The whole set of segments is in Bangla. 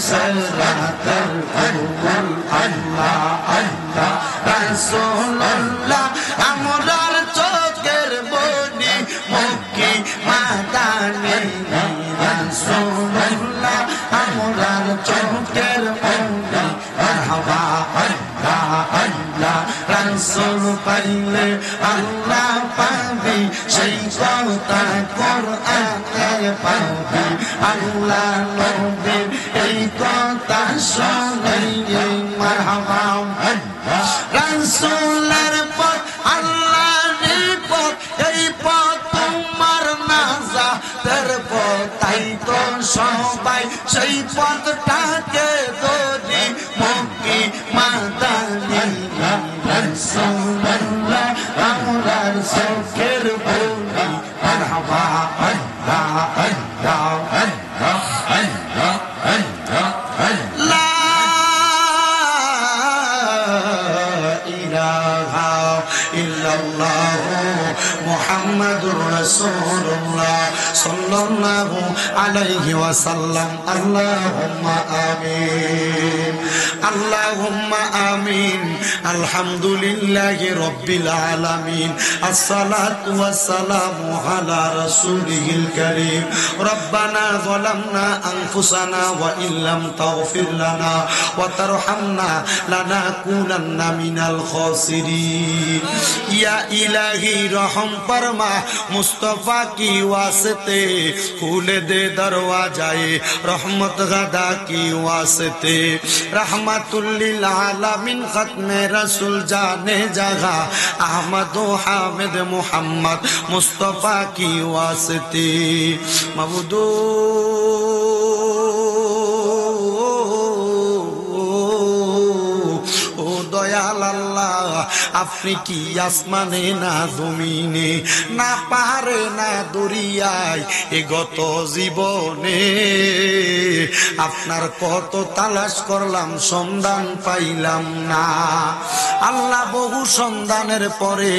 সিরাতাল কবুল আল্লাহ আল্লাহ রাসূলুল্লাহ আমরার চোখের মনি মক্কি মাদানী রাসূলুল্লাহ আমরার চোখের মনি মারহাবা আল্লাহ আল্লাহ রাসূল পাইলে আল্লাহ পাবি সেই কথা কোরআনে পাবি আল্লাহ নবীর এই কথা শুনে মারহাবা রাসূলের পথ আল্লাহর পথ এই পথ তোমার নাজাতের পথ তাই তো সবাই সেই পথটাকে ধরি মক্কি মাদানী রাসূলুল্লাহ আমরার চোখের মনি মারহাবা আল্লাহ আল্লাহ আল্লাহ আল্লাহ আল্লাহ লা ইলাহা ইল্লাল্লাহ মুহাম্মাদুর রাসূলুল্লাহ সাল্লাল্লাহু আলাইহি ওয়াসাল্লাম আল্লাহুম্মা আমিন আল্লাহুম্মা আমিন আলহামদুলিল্লাহি রাব্বিল আলামিন আসসালাতু ওয়াসসালামু আলা রাসূলিল কারীম রব্বানা যালামনা আনফুসানা ওয়া ইল্লাম তাগফির লানা ওয়া তারহামনা লানাকুনান্না মিনাল খাসিরিন ইয়া ইলাহি রহম ফরমা মুস্তাফা की वास्ते खुले दे दरवाजाए रहमत गदा की वास्ते रहमतुल लिल आलमीन खत्मे रसूल जाने जगह अहमद हामिद मुहम्मद मुस्तफा की वास्ते मबूदो দয়াল আল্লাহ আপনি কি আসমানে না জমিনে না পাহাড়ে না দরিয়ায় এ গত জীবনে আপনার কত তালাশ করলাম সন্ধান পাইলাম না আল্লাহ বহু সন্ধানের পরে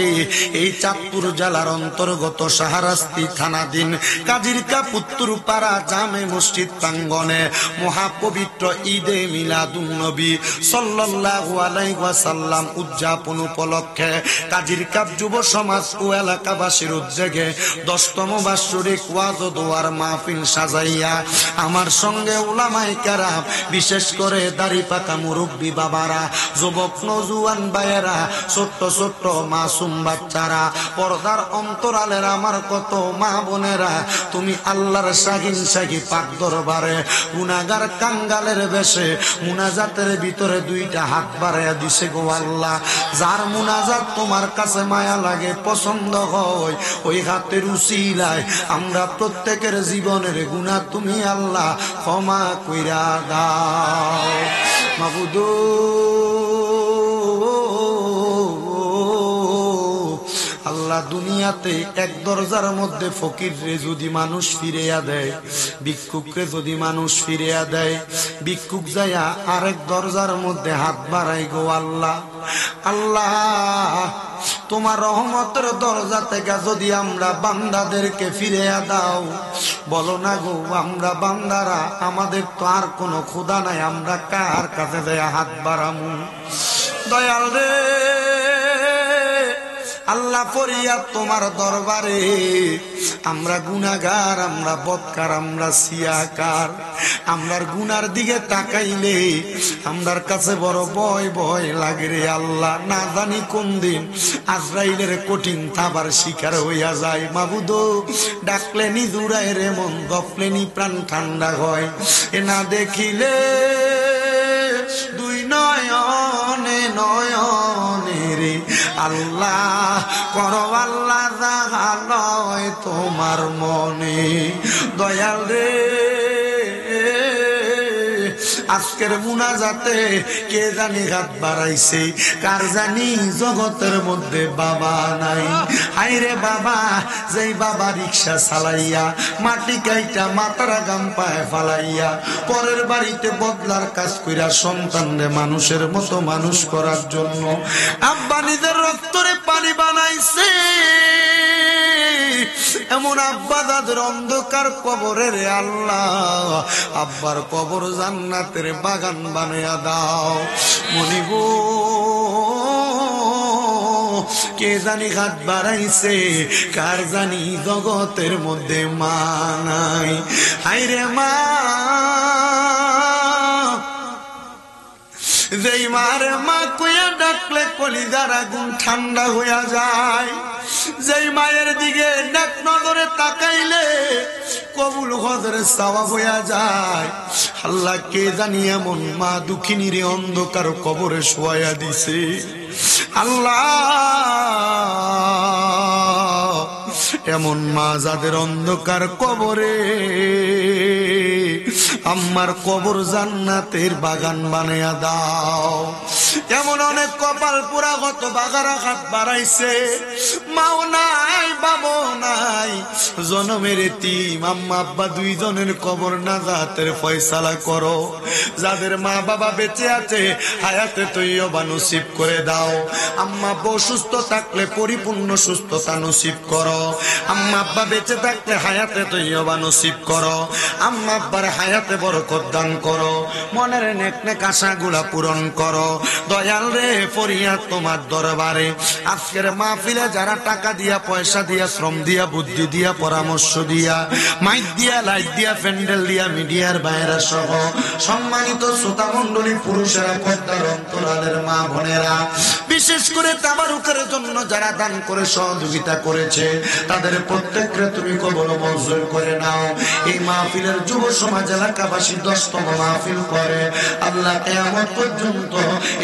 এই চাঁদপুর জেলার অন্তর্গত শাহরাস্তি থানাধীন কাজিরকা পুত্তুরপাড়া জামে মসজিদ প্রাঙ্গণে মহাপবিত্র ঈদে মিলাদুন নবী সাল্লাল্লাহু আলাইহি ওয়াসাল্লাম উদযাপন উপলক্ষে কাজিরকা যুব সমাজ ও এলাকাবাসীর উদ্যোগে 10তম বাৎসরিক ওয়াজ ও দোয়ার মাহফিল সাজাইয়া আমার সঙ্গে উলামায়ে কেরাম বিশেষ করে দাড়ি পাকা মুরব্বী বাবারা যুবক নওজোয়ান ভাইয়েরা ছোট্ট ছোট্ট মাসুম বাচ্চারা পর্দার অন্তরালের আমার কত মা বোনেরা তুমি আল্লাহর শাহিন শাহী পাক দরবারে গুনাহগার কাঙ্গালের বেশে মুনাজাতের ভিতরে দুইটা হাত বাড়াইয়া দিছে গো আল্লাহ যার মুনাজাত তোমার কাছে মায়া লাগে পছন্দ হয় ওই হাতের উসিলায় আমরা প্রত্যেকের জীবনের গুনাহ তুমি আল্লাহ ক্ষমা কইরা দাও মাবুদ আল্লাহ দুনিয়াতে এক দরজার মধ্যে ফকিররে যদি মানুষ ফিরিয়া দেয় ভিক্ষুকরে যদি মানুষ ফিরিয়া দেয় ভিক্ষুক যায়া আরেক দরজার মধ্যে হাত বাড়াই গো আল্লাহ আল্লাহ তোমার রহমতের দরজা থেকে যদি আমরা বান্দাদেরকে ফিরিয়া দাও বলো না গো আমরা বান্দারা আমাদের তো আর কোনো খোদা নাই আমরা কার কাছে যায়া হাত বাড়ামু দয়াল রে আল্লাহ ফরিয়াদ তোমার দরবারে আমরা গুনাহগার আমরা বদকার আমরা সিয়াকার আমরার গুনার দিকে তাকাইলে আমরার কাছে বড় ভয় ভয় লাগে রে আল্লাহ না জানি কোন দিন আজরাইলের কঠিন থাবার শিকার হইয়া যায় মাবুদ ডাকলেনি দূরায় রে মন গফলেনি প্রাণ ঠান্ডা হয় এ না দেখিলে দুই নয়নে নয়নে রে আল্লাহ করো আল্লাহ জাহালয় তোমার মনে দয়াল রে আজকের মুনাজাতে কে জানি হাত বাড়াইছে কার জানি জগতের মধ্যে বাবা নাই হাইরে বাবা যেই বাবা রিক্সা চালাইয়া মাটি কাইটা মাথার গাম পায়ে ফালাইয়া পরের বাড়িতে বদলার কাজ কইরা সন্তানরে মানুষের মতো মানুষ করার জন্য আব্বা নিজের রক্তরে পানি বানাইছে এমন আব্বা দাদের অন্ধকার কবরে রে আল্লাহ, আব্বার কবর জান্নাতের বাগান বানায়া দাও। মনিব কে জানি হাত বাড়াইছে, কার জানি জগতের মধ্যে মা নাই। হায়রে মা, যেই মারে মা কইয়া ডাকলে কলিজার আগুন ঠান্ডা হইয়া যায়, যেই মায়ের দিকে ডাক নজরে তাকাইলে কবুল হজরে সওয়াব হইয়া যায়। আল্লাহ কে জানি এমন মা দুঃখিনীর অন্ধকার কবরে শোয়া দিছে। আল্লাহ এমন মা যাদের অন্ধকার কবরে, আম্মার কবর জান্নাতের বাগান বানায়া দাও। এমন অনেক কপাল পুরা গত বাগারা হাত বাড়াইছে, মাও নাই বাবাও নাই, জনমের এতিম আম্মা আব্বা দুইজনের কবর নাজাতের ফয়সালা করো। যাদের মা বাবা বেঁচে আছে হায়াতে তৈয়বা নসিব করে দাও। আম্মা আব্বা সুস্থ থাকলে পরিপূর্ণ সুস্থতা নসিব করো। আম্মা আব্বা বেঁচে থাকলে হায়াতে তৈয়বা নসিব করো। আম্মা আব্বার হায়াতে বরকত দান করো। মনের নেক নেক আশাগুলা পূরণ করো। দয়াল রে, ফরিয়াদ তোমার দরবারে। আজকের মাহফিলে যারা টাকা দিয়া, পয়সা দিয়া, শ্রম দিয়া, বুদ্ধি দিয়া, পরামর্শ দিয়া, মাইক দিয়া, লাইট দিয়া, প্যান্ডেল দিয়া, মিডিয়ার বাইরা সহ সম্মানিত শ্রোতা মণ্ডলী, পুরুষেরা, পর্দার অন্তরালের মা বোনেরা, বিশেষ করে তাবারুকের জন্য যারা দান করে সহযোগিতা করেছে, তাদের প্রত্যেককে তুমি কবুল মঞ্জুর করে নাও। এই মাহফিলের যুব সমাজ এলাকাবাসী 10তম মাহফিল করে। আল্লাহ কিয়ামত পর্যন্ত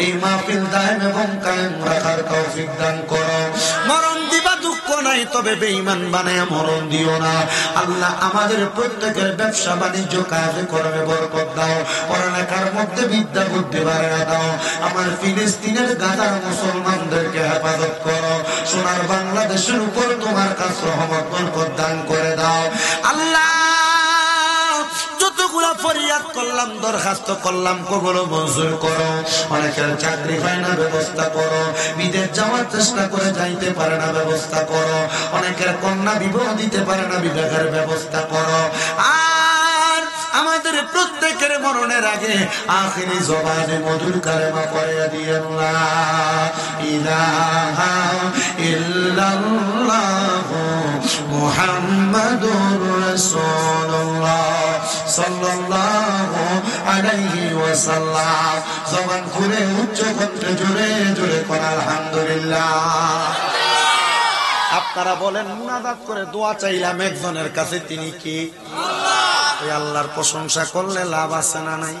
এই মাহফিল দায়েম এবং কায়েম রাখার তৌফিক দান করো। মরণ দিবা দুঃখ নাই, তবে বেঈমান বানায়া মরণ দিও না। আল্লাহ আমাদের প্রত্যেকের ব্যবসা বাণিজ্য কাজে কর্মে বরকত দাও। পড়ালেখার মধ্যে বিদ্যা বুদ্ধি বাড়ায়া দাও। আমার ফিলিস্তিনের গাজার মুসলমানদেরকে হেফাজত করো। সোনার বাংলাদেশের উপর তোমার কাছে রহমত বরকত দান করে দাও। আল্লাহ যতগুলা ফরিয়াদ করলাম, দরখাস্ত করলাম, কবুল মঞ্জুর করো। অনেকের চাকরি হয় না, ব্যবস্থা করো। বিদেশ যাওয়ার চেষ্টা করে যাইতে পারে না, ব্যবস্থা করো। অনেকের কন্যা বিবাহ দিতে পারে না, বিবাহের ব্যবস্থা করো। আর আমাদের প্রত্যেকের মরণের আগে আখিরি জবানে মধুর কালেমা পড়ে দিয়েন, লা ইলাহা ইল্লাল্লাহু মুহাম্মাদুর রাসূলুল্লাহ সাল্লাল্লাহু আলাইহি ওয়াসাল্লাম। জবান খুলে উচ্চ কণ্ঠে জোরে জোরে করা আলহামদুলিল্লাহ। আপনারা বলেন, মুনাজাত করে দোয়া চাইলাম একজনের কাছে, তিনি কি? আল্লাহ। ওই আল্লাহর প্রশংসা করলে লাভ আছে না নাই?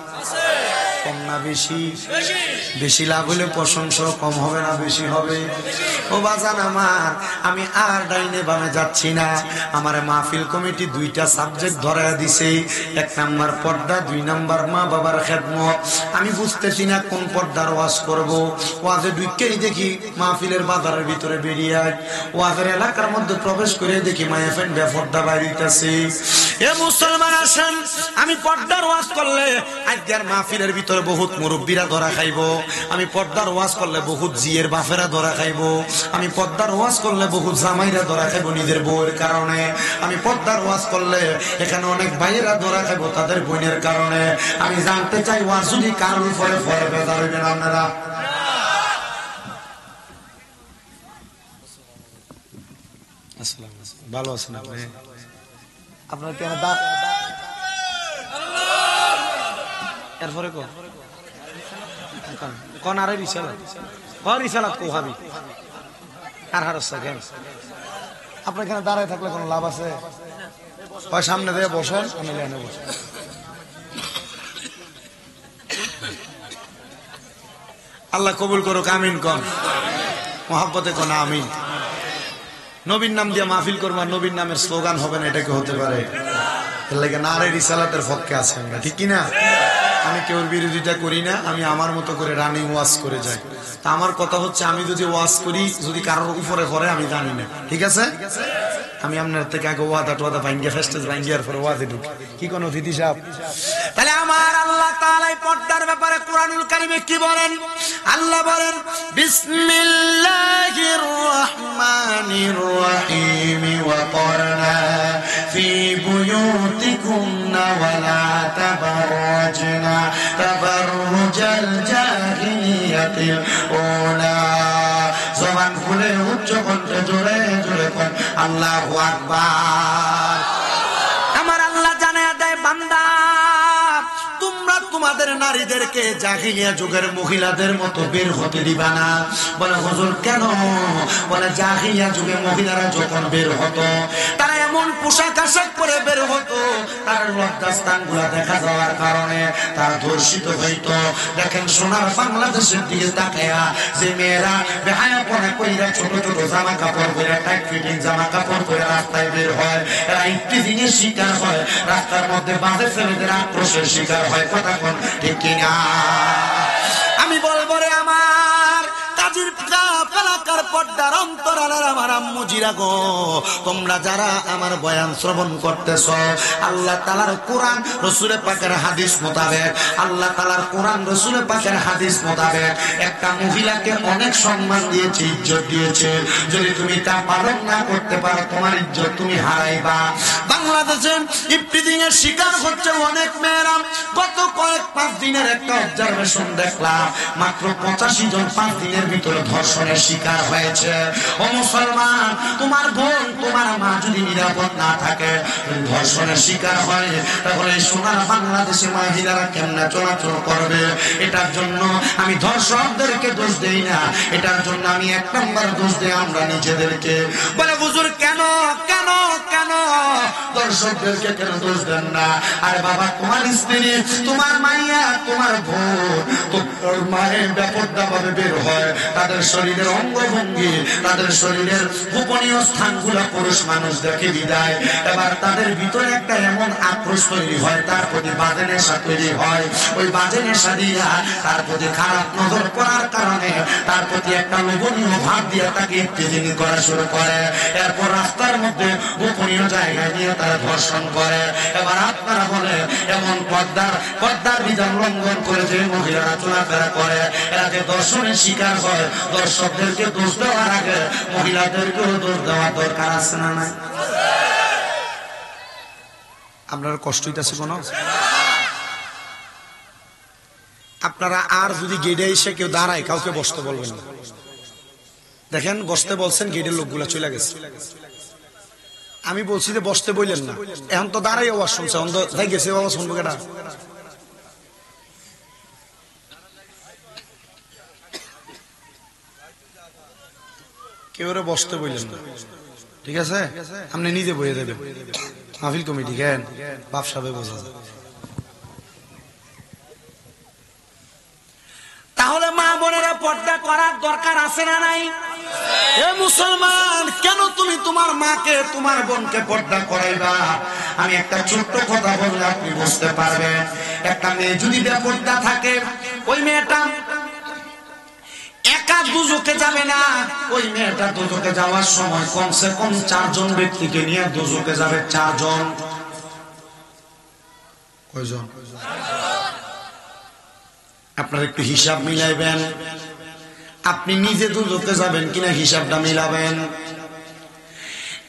কম না বেশি? বেশি লাভ হলে প্রশংসা কম হবে না বেশি হবে? ও বাজান আমার, আমি আর ডাইনে বামে যাচ্ছি না। আমার মাহফিল কমিটি 2টা সাবজেক্ট ধরায়া দিছে। 1 নাম্বার পর্দা, 2 নাম্বার মা বাবার খেদমত। আমি বুঝতেছি না কোন পর্দার ওয়াজ করব। ওয়াজে ঢুকেই দেখি মাহফিলের বাজারের ভিতরে বেরিয়ে ওয়াজের এলাকার মধ্যে প্রবেশ করে দেখি মায়াফেন বেপর্দা বাইরিতেছে। এ মুসলমান আসেন, আমি পর্দার ওয়াজ করলে আজকের মাহফিলের ভিতরে বহুত মুরব্বীরা ধরা খাইব। আমি পর্দার ওয়াজ করলে বহুত জিয়ের বাফেরা ধরা খাইব। আমি পর্দার ওয়াজ করলে বহুত জামাইরা ধরা খাইব নিজের বউয়ের কারণে। আমি পর্দার ওয়াজ করলে এখানে অনেক ভাইয়েরা ধরা খাইব তাদের বোনের কারণে। আমি জানতে চাই, ওয়াজ যদি কারোর উপরে পরে বেজার হইবেন আপনারা? ভালো আছেন আপনি? আপনার কেন এরপরে কোন আরে রিসালাত রিসালাত কো হাবি আর হারসা কেন? আপনার এখানে দাঁড়ায় থাকলে কোনো লাভ আছে? সামনে দিয়ে বসেন, আমি লাইনে বসেন। আল্লাহ কবুল করুক, আমিন কন। মহাব্বতে কোন আমিন। নবীর নাম দিয়ে মাহফিল করবো আর নবীর নামের স্লোগান হবে না, এটা কি হতে পারে? এর লাগে নারে রিসালাতের পক্ষে আছে আমরা, ঠিক কিনা? আমি কেউর বিরোধিতা করি না, আমি আমার মতো করে রানিং ওয়াজ করে যাই। তা আমার কথা হচ্ছে, আমি যদি ওয়াজ করি, যদি কারোর উপরে পড়ে আমি জানি না, ঠিক আছে? আমি আপনার থেকে আগে ওয়াদা টোয়াদা ভাঙ্গিয়া ফেস্টেজ ভাঙ্গিয়ার পরে ওয়াজে ঢুকি। কি কোন অতিথি সাহেব? তাহলে আমার আল্লাহ তাআলা পর্দার ব্যাপারে কোরআনুল কারীমে কি বলেন? আল্লাহ বলেন বিসমিল্লাহির রহমানির রহিম ওয়া করনা ফি বুয়ুতিকুন্না ওয়া লা তাবাররাজনা তাবাররুজাল জাহিলিয়াতিল উলা। জবান খুলে উচ্চ কণ্ঠে জোরে জোরে কোন আল্লাহু আকবার। আমার আল্লাহ জানায়া দেয় বান্দা তোমরা তোমাদের নারীদেরকে জাহিলিয়া যুগের মহিলাদের মতো বের হতে দিবা না। বলে হুজুর কেন? বলে জাহিলিয়া যুগে মহিলারা যখন বের হতো তারা এমন পোশাক আশাক পরে বের হতো, তার লজ্জাস্থানগুলো দেখা যাওয়ার কারণে তারা ধর্ষিত হইত। দেখেন সোনার বাংলাদেশের দিকে তাকায়া যে মেয়েরা বেহায়াপনা কইরা ছোট ছোট জামা কাপড় পরে টাইট ফিটিং জামা কাপড় পরে রাস্তায় বের হয়, এরা ইফতিজিং এর শিকার হয়, রাস্তার মধ্যে বাজে ছেলেদের আক্রোশের শিকার হয়। কথা কোন ঠিক কিনা? আমি বলবো রে আমার কাজীর এলাকার পর্দার অন্তরালের আমার আম্মু জিরা গো, তোমরা যারা আমার বয়ান শ্রবণ করতেছ, আল্লাহ তাআলার কোরআন রাসূলের পাকের হাদিস মোতাবেক, আল্লাহ তাআলার কোরআন রাসূলের পাকের হাদিস মোতাবেক একটা মহিলাকে অনেক সম্মান দিয়েছে, ইজ্জত দিয়েছে। যদি তুমি তা পালন না করতে পারো তোমার ইজ্জত তুমি হারাইবা। বাংলাদেশে ইফতিজিং এর শিকার হচ্ছে অনেক মেয়েরা। গত কয়েক 5 দিনের একটা অবজারভেশন দেখলাম, মাত্র 85 জন 5 দিনের ভিতরে ধর্ষণের শিকার হয়েছে। ও মুসলমান, তোমার বোন তোমার মা যদি নিরাপদ না থাকে, ধর্ষণের শিকার হয়, তাহলে সোনার বাংলাদেশে মহিলারা কেমনে চলাচল করবে? এটার জন্য আমি ধর্ষকদেরকে দোষ দেই না, এটার জন্য আমি 1 নম্বর দোষ দেই আমরা নিজেদেরকে। বলে হুজুর কেন কেন কেন দর্শকদেরকে কেন দোষ দেন না? আরে বাবা, তোমার স্ত্রী, তোমার মাইয়া, তোমার বোন, তোর মায়ের ব্যাপারটা ভাবে বের হয়, তাদের শরীরের অঙ্গভঙ্গি, তাদের শরীরের গোপনীয় স্থানগুলো পুরুষ মানুষ দেখে বিদায়। এবার তাদের ভিতরে একটা এমন আক্রোশ তৈরি হয়, তার প্রতি বাজে নেশা তৈরি হয়। ওই বাজে নেশা দিয়া তার প্রতি খারাপ নজর পড়ার কারণে তার প্রতি একটা লোভনীয় ভাব দিয়ে তাকে ইফতিজিং করা শুরু করে। এরপর রাস্তার মধ্যে গোপনীয় জায়গায় নিয়ে তারা ধর্ষণ করে। এবার আপনারা বলে এমন পর্দার বিধান লঙ্ঘন করে যে মহিলারা চলাফেরা করে, এরা যে ধর্ষণের শিকার হয়, দর্শকদেরকে দোষ দেওয়ার আগে মহিলাদেরকেও দোষ দেওয়া দরকার আছে না নাই? আপনার কষ্ট হইতেছে কোন? আপনারা আর যদি গেটে এসে কেউ দাঁড়ায় কাউকে বসতে বলবেন না। দেখেন বসতে বলছেন, গেটের লোকগুলা চলে গেছে। আমি বলছি যে বসতে বললেন না, এখন তো দাঁড়াই আওয়াজ শুনছে, অন্ধ তাই গেছে বাবা শুনবো কেটা? কেউ বসতে বললেন না, ঠিক আছে? আপনি নিজে বইয়ে দেবেন, মাহফিল কমিটি কেন বাপ সাহেব বোঝা যায়। তাহলে মা বোনেরা পর্দা করার দরকার আছে না নাই? এ মুসলমান, কেন তুমি তোমার মাকে তোমার বোনকে পর্দা করাইবা? আমি একটা ছোট্ট কথা বললে আপনি বুঝতে পারবেন। একটা মেয়ে যদি বেপর্দা থাকে, ওই মেয়েটা একা দুজকে যাবে না। ওই মেয়েটা দুজকে যাওয়ার সময় কমসে কম 4 জন ব্যক্তিকে নিয়ে দুজকে যাবে। 4 জন। কয়জন? আপনারা একটু হিসাব মিলাইবেন। আপনি নিজে দুজকে যাবেন কিনা হিসাবটা মিলাবেন।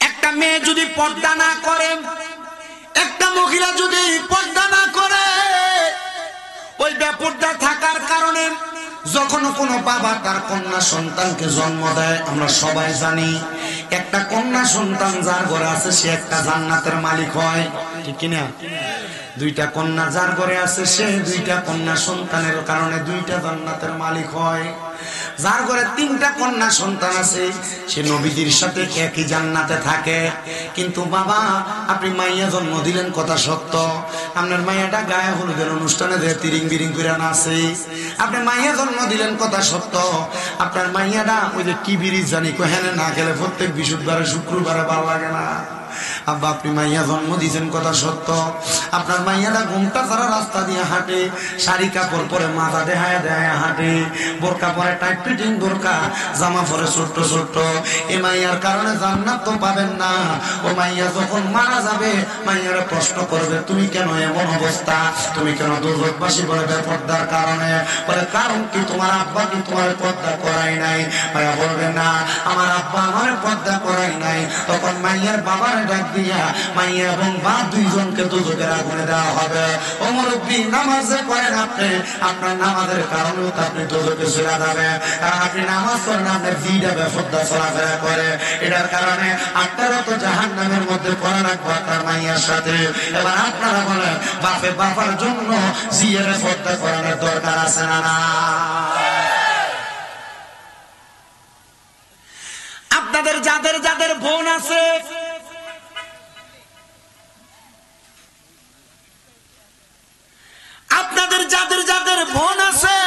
একটা মেয়ে যদি পর্দা না করে, একটা মহিলা যদি পর্দা না করে, ওই বেপর্দা থাকার কারণে যখন কোনো বাবা তার কন্যা সন্তানকে জন্ম দেয়, আমরা সবাই জানি একটা কন্যা সন্তান যার ঘরে আছে সে একটা জান্নাতের মালিক হয়, ঠিক কিনা? 2টা কন্যা যার ঘরে আছে সে 2টা কন্যা সন্তানের কারণে 2টা জান্নাতের মালিক হয়। যার ঘরে 3টা কন্যা সন্তান আছে সে নবীজির সাথে একই জান্নাতে থাকে। কিন্তু বাবা, আপনি মাইয়া জন্ম দিলেন, কথা সত্য, আপনার মাইয়াটা গায়ে হলুদের অনুষ্ঠানে যে তিরিং বিরিং করে নাচে, আপনি মাইয়া জন্ম দিলেন, কথা সত্য, আপনার মাইয়াটা ওই যে কি বিরিজ জানি কোহেনে না গেলে প্রত্যেক বৃহস্পতিবারে শুক্রবারে ভালো লাগে না। আব্বা আপনি মাইয়া জন্ম দিয়েছেন কথা সত্য, আপনার মাইয়াটা ঘুমটা ছাড়া রাস্তা দিয়ে হাঁটে, শাড়ি কাপড় পরে মাথা দেখায় দেয় হাঁটে, বোরকা পরে টাইট ফিটিং বোরকা, জামা পরে ছোট্ট ছোট্ট। এ মাইয়ার কারণে জান্নাত তো পাবেন না। ও মাইয়া যখন মারা যাবে মাইয়ারে প্রশ্ন করবে তুমি কেন এমন অবস্থা, তুমি কেন দুর্ভোগবাসী বলে বেপর্দার কারণে। বলে কারণ কি তোমার আব্বা কি তোমার পর্দা করাই নাই? মাইয়া বলবে না আমার আব্বা আমার পর্দা করাই নাই। তখন মাইয়ার বাবার ডাক দিয়া মাইয়া এবং বাপ দুইজনকে দুজকের আগুনে দেওয়া হবে। ও মুরব্বী নামাজে করেন আপনি, আপনার নামাজের কারণেও তো আপনি দুজকে চলে যাবে, কারণ আপনি নামাজ করেন আপনার ভিড়ে বেপর্দা চলাফেরা করে, এটার কারণে আপনারা তো জাহান্নামের মধ্যে পড়া রাখবো আপনার মাইয়ার সাথে। এবার আপনারা বলেন বাপে বাবার জন্য জিয়ে বেপর্দা করানোর দরকার আছে না? না। আপনাদের যাদের যাদের বোন আছে, আপনাদের যাদের যাদের বোন আছে,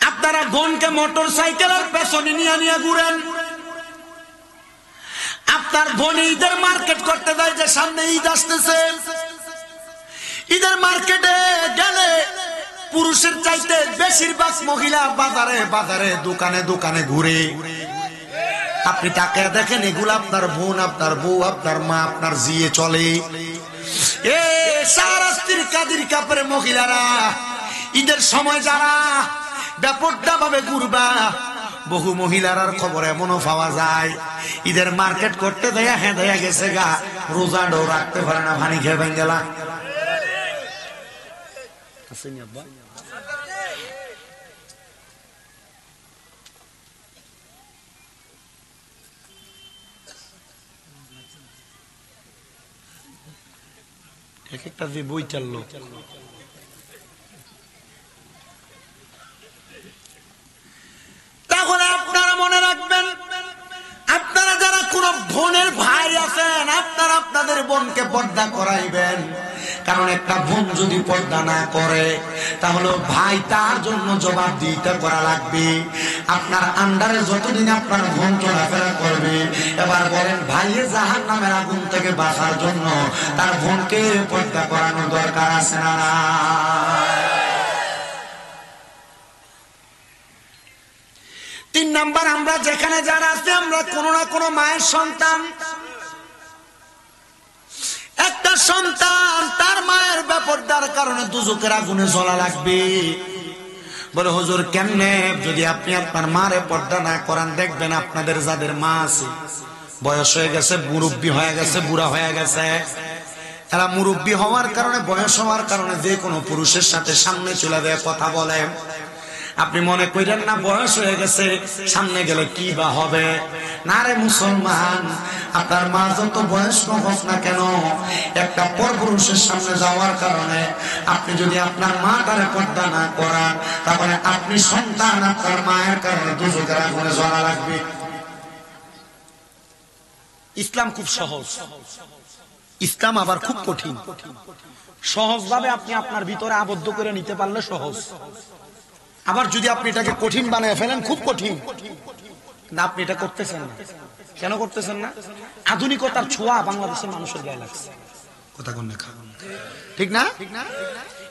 আপনারা বোনকে মোটর সাইকেলের পেছনে নিয়ে নিয়ে ঘুরেন। আপনার বোন ঈদের মার্কেট করতে যায়, যে সামনে ঈদ আসতেছে, ঈদের মার্কেটে গেলে পুরুষের চাইতে বেশিরভাগ মহিলা বাজারে বাজারে দোকানে দোকানে ঘুরে। আপনি তাকে দেখেন এগুলো আপনার বোন, আপনার বউ, আপনার মা, আপনার জিয়ে চলে। এ সারা স্ত্রীর কাদির কাপড়ে মহিলারা ঈদের সময় যারা ব্যাপকটা ভাবে ঘুরবা, বহু মহিলার খবর এমনও পাওয়া যায় ঈদের মার্কেট করতে দেয়া হ্যাঁ দেয়া গেছে গা, রোজাটাও রাখতে পারে না, ভানি খেয়ে ভেঙে গেলা। এক একটা যে বই চাললো, তাহলে আপনারা মনে রাখবেন, আপনারা যারা কোন বোনের ভাই আছেন আপনারা আপনাদের বোনকে পর্দা করাইবেন। কারণ একটা বোন যদি পর্দা না করে তাহলে ভাই তার জন্য জবাবদিহিতা করা লাগবে। আপনার আন্ডারে যতদিন আপনার বোন চলাফেরা করবে, এবার বলেন ভাইয়ের জাহান্নামের আগুন থেকে বাঁচার জন্য তার বোনকে পর্দা করানোর দরকার আছে না? না। 3 নাম্বার, আমরা যেখানে যারা আছে আমরা কোনো না কোনো মায়ের সন্তান। একটা সন্তান তার মায়ের বেপরদার কারণে দুজকের আগুনে জ্বলা লাগবে। বলে হুজুর কেমনে? যদি আপনি আপনার মারে পর্দা না করান, দেখবেন আপনাদের যাদের মা আছে বয়স হয়ে গেছে, মুরব্বী হয়ে গেছে, বুড়া হয়ে গেছে, এরা মুরব্বী হওয়ার কারণে, বয়স হওয়ার কারণে যে কোনো পুরুষের সাথে সামনে চলে যায় কথা বলে। আপনি মনে করেন না বয়স হয়ে গেছে, সামনে গেলে কি বা হবে? না রে মুসলমান, আপনার মা যত বয়স্ক হোক না কেন, একটা পরপুরুষের সামনে যাওয়ার কারণে আপনি যদি আপনার মাটারে পর্দা না করান, তাহলে আপনি সন্তান আপনার মায়ের কারণে দুজকের আগুনে জ্বলা লাগবে। ইসলাম খুব সহজ, ইসলাম আবার খুব কঠিন। সহজ ভাবে আপনি আপনার ভিতরে আবদ্ধ করে নিতে পারলে সহজ, আবার যদি আপনি এটাকে কঠিন বানায় ফেলেন খুব কঠিন। না, আপনি এটা করতেছেন না। কেন করতেছেন না? আধুনিকতার ছোঁয়া বাংলাদেশের মানুষের গায়ে লাগছে। কথা কোন না, ঠিক না?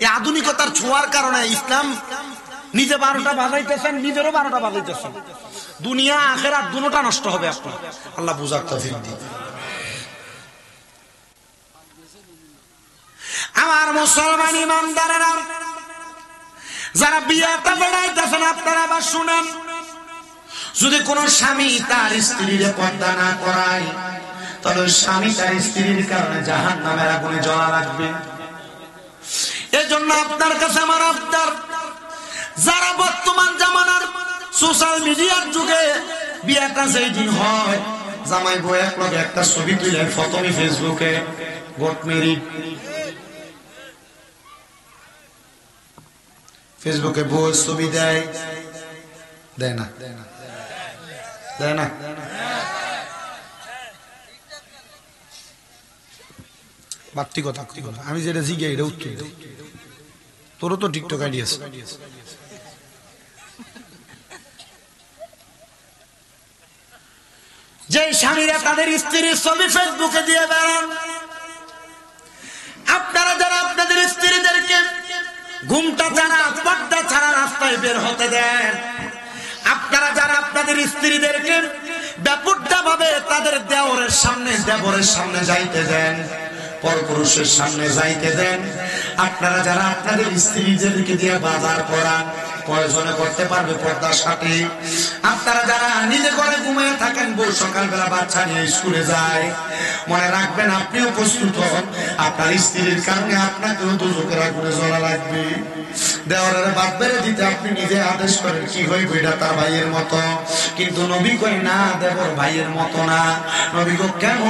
এই আধুনিকতার ছোঁয়ার কারণে ইসলাম নিজে 12টা বাজাইতেছেন, নিজেরও 12টা বাজাইতেছেন। দুনিয়া আখিরাত দুটোটা নষ্ট হবে আপনার। আল্লাহ বুঝার তৌফিক দিন। আমার মুসলমান ইমানদারেরা, যারা বিয়েটা বেড়াইতেছেন আপনারা আবার শুনেন, যদি কোন স্বামী তার স্ত্রীর পর্দা না করায় তাহলে স্বামী তার স্ত্রীর কারণে জাহান্নামের আগুনে জ্বলা লাগবে। এই জন্য আপনার কাছে আমার আবদার, যারা বর্তমান জামানার সোশ্যাল মিডিয়ার যুগে বিয়েটা যেই দিন হয়, জামাই বউ এক লগে একটা ছবি তুলে ফটোমি ফেসবুকে গট মেরিড, ফেসবুকে বউ ছবি দেয়, দেয় না? দেয় না? বাড়তি কথা, আমি যেটা জিজ্ঞাসা এটা উত্তর দিই। তোরও তো টিকটক আইডি আছে। যে স্বামীরা তাদের স্ত্রীর ছবি ফেসবুকে দিয়ে বেড়ান, আপনারা যারা আপনাদের স্ত্রীদেরকে ঘুমটা ছাড়া পর্দা ছাড়া রাস্তায় বের হতে দেন, আপনারা যারা আপনাদের স্ত্রীদেরকে বেপরদা ভাবে তাদের দেওরের সামনে যাইতে দেন, পরপুরুষের সামনে যাইতে দেন, আপনারা যারা আপনাদের স্ত্রীদেরকে দিয়ে বাজার করান, প্রয়োজনে করতে পারবে পর্দার সাথে, আপনারা যারা নিজে ঘরে ঘুমিয়ে থাকেন, বউ সকালবেলা বাচ্চা নিয়ে স্কুলে যায়, মনে রাখবেন আপনিও প্রস্তুত হন, আপনার স্ত্রীর কারণে আপনাকেও দুজকের আগুনে জ্বলা লাগবে। দেওয়ারের বাদ বেড়ে দিতে আপনি নিজে আদেশ করেন, কি হইব এটা তার ভাইয়ের মতো, কিন্তু নবী কই না, দেবর ভাইয়ের মতো না। নবী গো কেন?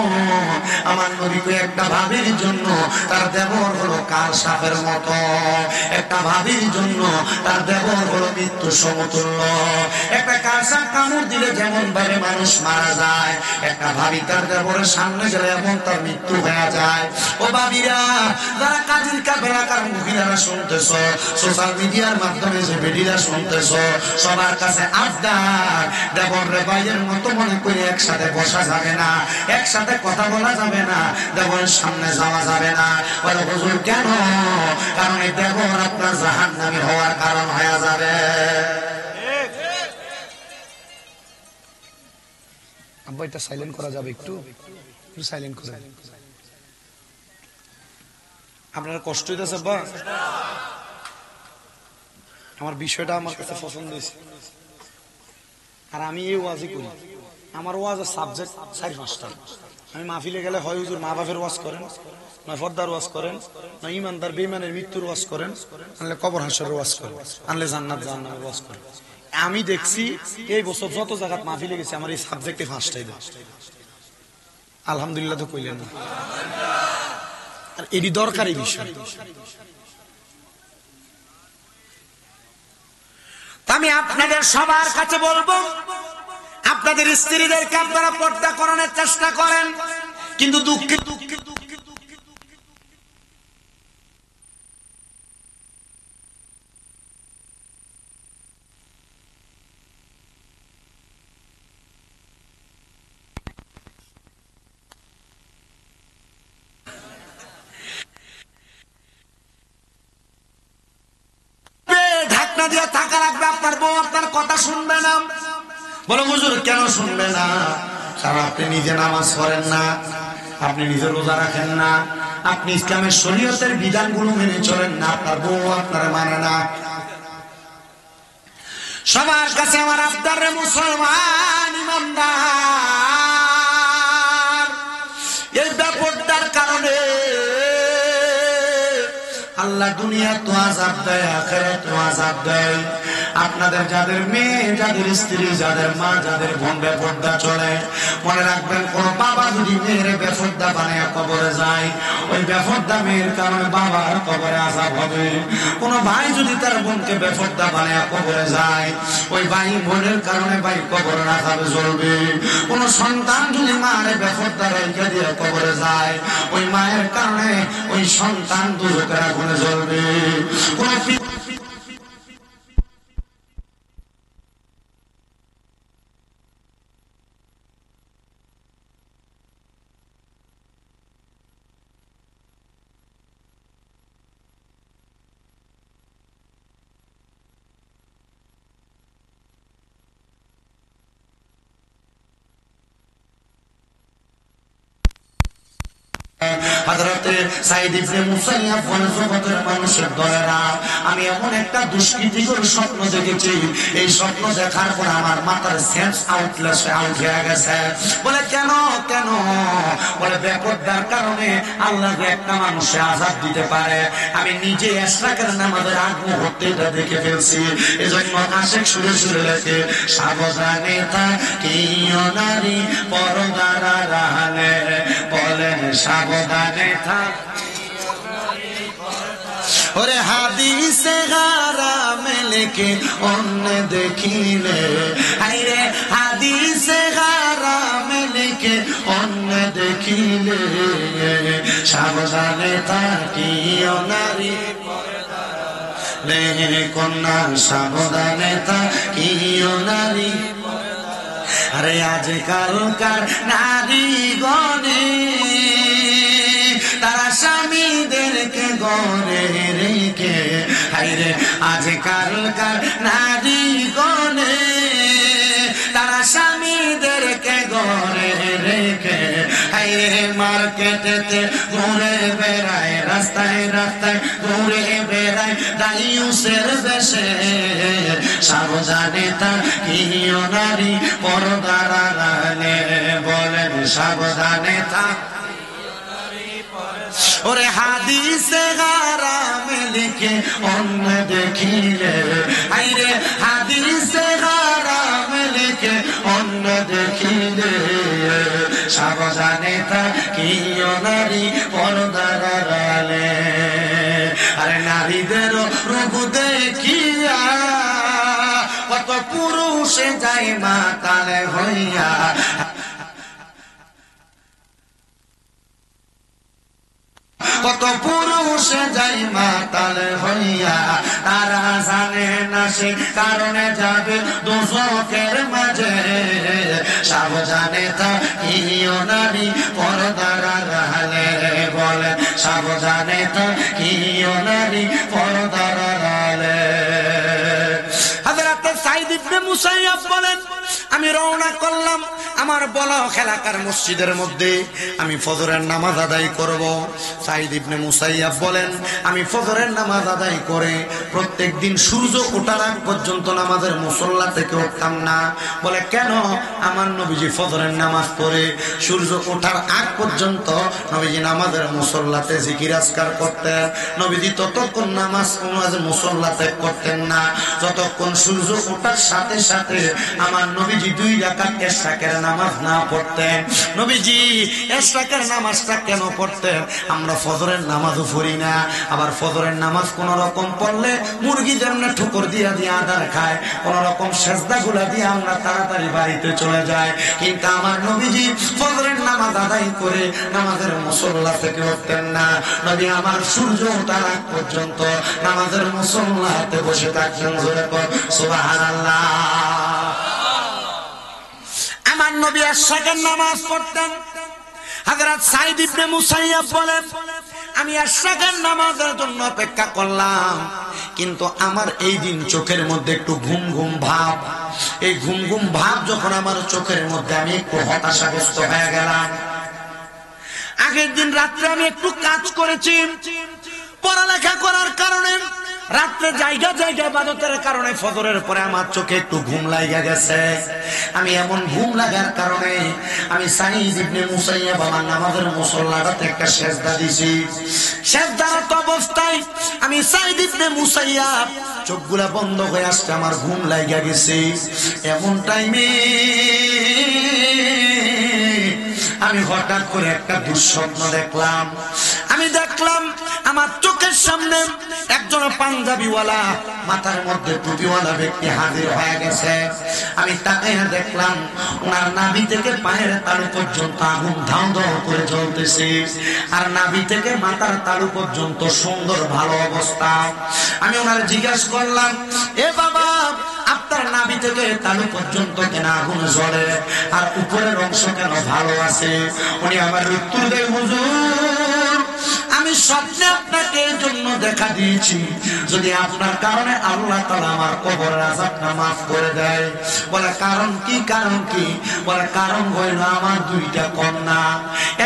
আমার নবী কই একটা ভাবির জন্য তার দেবর হলো কাল সাপের মতো, একটা ভাবির জন্য তার দেবর হলো মৃত্যু সমতুল্য। একটা কাল সাপ কামড় দিলে যেমন ভাবে মানুষ মারা যায়, একটা ভাবি তার দেবরের সামনে গেলে এমন তার মৃত্যু হয়ে যায়। ও ভাবিরা, যারা কাজীর কাবেলাকার মহিলারা শুনতেছ, সোশ্যাল মিডিয়ার মাধ্যমে যে বেডিরা শুনতেছ, সবার কাছে আবদার, দেবর রে ভাইয়ের মতো মনে করে একসাথে বসা যাবে না, একসাথে কথা বলা যাবে না, দেবরের সামনে যাওয়া যাবে না। বলে হুজুর কেন? কারণ এই দেবর আপনার জাহান্নামী হওয়ার কারণ হয়ে যাবে। আব্বা এটা সাইলেন্ট করা যাবে? একটু সাইলেন্ট করে। আপনার কষ্ট হইতেছে আব্বা? আমার বিষয়টা আমার কাছে পছন্দ হয়েছে, আর আমি এই ওয়াজই করি। আমার ওয়াজের সাবজেক্ট 4-5টা। আমি মাহফিলে গেলে হয় হুজুর মা বাপের ওয়াজ করেন, নয় ফর্দার ওয়াজ করেন, নয় ইমানদার বেঈমানের মৃত্যুর ওয়াজ করেন, আনলে কবর হাসরের ওয়াজ করেন, আনলে জান্নাত জাহান্নামের ওয়াজ করেন। আমি দেখছি এই বছর যত জায়গাত মাহফিলে গেছি আমার এই সাবজেক্টে 5টাই দেয়। আলহামদুলিল্লাহ তো কইলেন না, আর এটি দরকারি বিষয়। আমি আপনাদের সবার কাছে বলবো, আপনাদের স্ত্রীদেরকে আপনারা পর্দা করানোর চেষ্টা করেন, কিন্তু দুঃখে ঢাকনা দিয়ে থাকা লাগবে। আপনার বউ আপনার কথা শুনবে না। বলো হুজুর কেন শুনবে না? কারণ আপনি নিজে নামাজ পড়েন না, আপনি নিজে রোজা রাখেন না, আপনি ইসলামের শরীয়তের বিধানগুলো মেনে চলেন না, আপনার বউ আপনার মানে না। সবার কাছে আমার আবদার, মুসলমান ইমানদার, এই বেপরদার কারণে আল্লাহ দুনিয়া তো আযাব দেয়, আখিরাতে আযাব দেয়। আপনাদের যাদের মেয়ে, যাদের স্ত্রী, যাদের মা, যাদের বোন বেপরদা চলে, মনে রাখবেন কোন বাবা যদি মেয়ের বেপরদা বানায় কবরে যায়, ওই বেপরদা মেয়ের কারণে বাবার কবরে আযাব হবে। কোন ভাই যদি তার বোনকে বেপরদা বানায় কবরে যায়, ওই ভাই বোনের কারণে ভাই কবরে আযাবে জ্বলবে। কোন সন্তান যদি মায়ের বেপরদা রেখে দিয়ে কবরে যায়, ওই মায়ের কারণে ওই সন্তান দুজকের আগুনে জ্বলবে। কোন হযরতে সাঈদ ইবনে মুসাইয়াব বলেন, জগতের মানুষের দলেরা, আমি এমন একটা দুষ্কৃতিকর স্বপ্ন দেখেছি, এই স্বপ্ন দেখার পর আমার মাথার সেন্স আউট হয়ে গেছে। বলে কেন? বলে বেপরদার কারণে আল্লাহ একটা মানুষে আযাব দিতে পারে। আমি নিজে ইশরাকের নামাজের আগ মুহূর্তে এটা দেখে ফেলছি। এজন্য আশিক সুরে সুরে লেখে, সাবধানে থাকিও নারী পরদার আড়ালে, বলেন সাবধানে থাক। ওরে হাদিসে হারামে লেখে অন্য দেখিলে, হায়রে হাদিসে হারামে লেখে অন্য দেখিলে, সাবধানে থাকিও নারী রে কন্যা, সাবধানে থাকিও নারী। আরে আজকালকার নারী গণে তারা স্বামীদেরকে গড়ে রেখে, হায়রে আজকালকার নারী গণে তারা স্বামীদেরকে গড়ে রেখে, হায়রে মার্কেটেতে ঘুরে বেড়ায়, রাস্তায় রাস্তায় ঘুরে বেড়ায় দাইউসের বেশে। সাবধানে তার কিও নারী পর্দার আড়ালে, বলেন সাবধানে থাক। ওরে হাদিসে হারামে লিখে অন্য দেখিলে, আইরে হাদিসে হারামে লিখে অন্য দেখিলে, সাবধানে থাকিও নারী পর্দার আড়ালে। আরে নারীদেরও রূপ দেখিয়া কত পুরুষে যায় মাতালে হইয়া, কত পুরুষে যাই মাতাল হইয়া, তারা জানে না সে কারণে যাবে দোজখের মাঝে। সাবধানে থাকিও নারী পর্দার আড়ালে, বলে সাবধানে থাকিও নারী পর্দার আড়ালে। হযরত সাঈদ ইবনে মুসাইয়াব বলেন, আমি রওনা করলাম আমার বলখ এলাকার মসজিদের মধ্যে, আমি ফজরের নামাজ আদায় করব। সাঈদ ইবনে মুসাইয়াব বলেন, আমি ফজরের নামাজ আদায় করে প্রত্যেক দিন সূর্য ওঠার আগ পর্যন্ত নামাজের মুসল্লা থেকে উঠতাম না। বলে কেন? আমার নবীজি ফজরের নামাজ পড়ে সূর্য ওঠার আগ পর্যন্ত নবীজি নামাজের মুসল্লাতে জিকির আজকার করতেন। নবীজি ততক্ষণ নামাজ মুসল্লাতে করতেন না যতক্ষণ সূর্য ওঠার সাথে সাথে আমার নবীজি 2 রাকাত ইশরাকের নামাজ না পড়তেন। নবীজি ইশরাকের নামাজটা কেন পড়তেন? আমরা ফজরের নামাজও পড়ি না, আবার ফজরের নামাজ কোন রকম পড়লে মুরগি যেমন ঠুকর দিয়া দিয়ে আদার খায়, কোন রকম সেজদা গুলা দিয়ে আমরা তাড়াতাড়ি বাড়িতে চলে যাই। কিন্তু আমার নবীজি ফজরের নামাজ আদায় করে নামাজের মুসল্লা থেকে উঠতেন না। নবী আমার সূর্য ওঠার আগ পর্যন্ত নামাজের মুসল্লাতে বসে থাকতেন। জোরে কর সুবহানাল্লাহ। আমার নবী ইশরাকের নামাজ পড়তেন। হযরত সাঈদ ইবনে মুসাইয়াব বলেন, আমি ইশরাকের নামাজের জন্য অপেক্ষা করলাম, কিন্তু আমার এই দিন চোখের মধ্যে একটু ঘুম ঘুম ভাব। এই ঘুম ঘুম ভাব যখন আমার চোখের মধ্যে, আমি একটু হতাশাগ্রস্ত হয়ে গেলাম। আগের দিন রাত্রে আমি একটু কাজ করেছি, পড়ালেখা করার কারণে রাত্রে জায়গা জায়গা ইবাদতের কারণে ফজরের পরে আমার চোখে একটু ঘুম লাগা গেছে। আমি এমন ঘুম লাগার কারণে আমি সাঈদ ইবনে মুসাইয়াব আমার নামাজের মুসল্লাতে একটা সেজদা দিছি। সেজদারত অবস্থায় আমি সাঈদ ইবনে মুসাইয়াব চোখগুলা বন্ধ হয়ে আসছে, আমার ঘুম লাগা গেছে। এমন টাইমে আমি হঠাৎ করে একটা দুঃস্বপ্ন দেখলাম। আমি দেখলাম আমার চোখের সামনে একজন পাঞ্জাবিওয়ালা মাথার মধ্যে টুপিওয়ালা ব্যক্তি হাজির হয়ে গেছে। আমি তাকাইয়া দেখলাম ওনার নাভি থেকে পায়ের তালু পর্যন্ত আগুন ধাউ ধাউ করে জ্বলতেছে, আর নাভি থেকে মাথার তালু পর্যন্ত সুন্দর ভালো অবস্থা। আমি ওনার জিজ্ঞাসা করলাম, এ বাবা, আপনার নাভি থেকে তালু পর্যন্ত কেন আগুন জ্বলে আর উপরের অংশ কেন ভালো আছে? উনি আমার উত্তর দেয়, হুজুর, আমি স্বপ্নে আপনাকে এই জন্য দেখা দিয়েছি যদি আপনার কারণে আল্লাহ তাআলা আমার কবরের আযাবটা মাফ করে দেয়। বলে কারণ কি? কারণ কি? বলে কারণ হইল আমার 2টা কন্যা,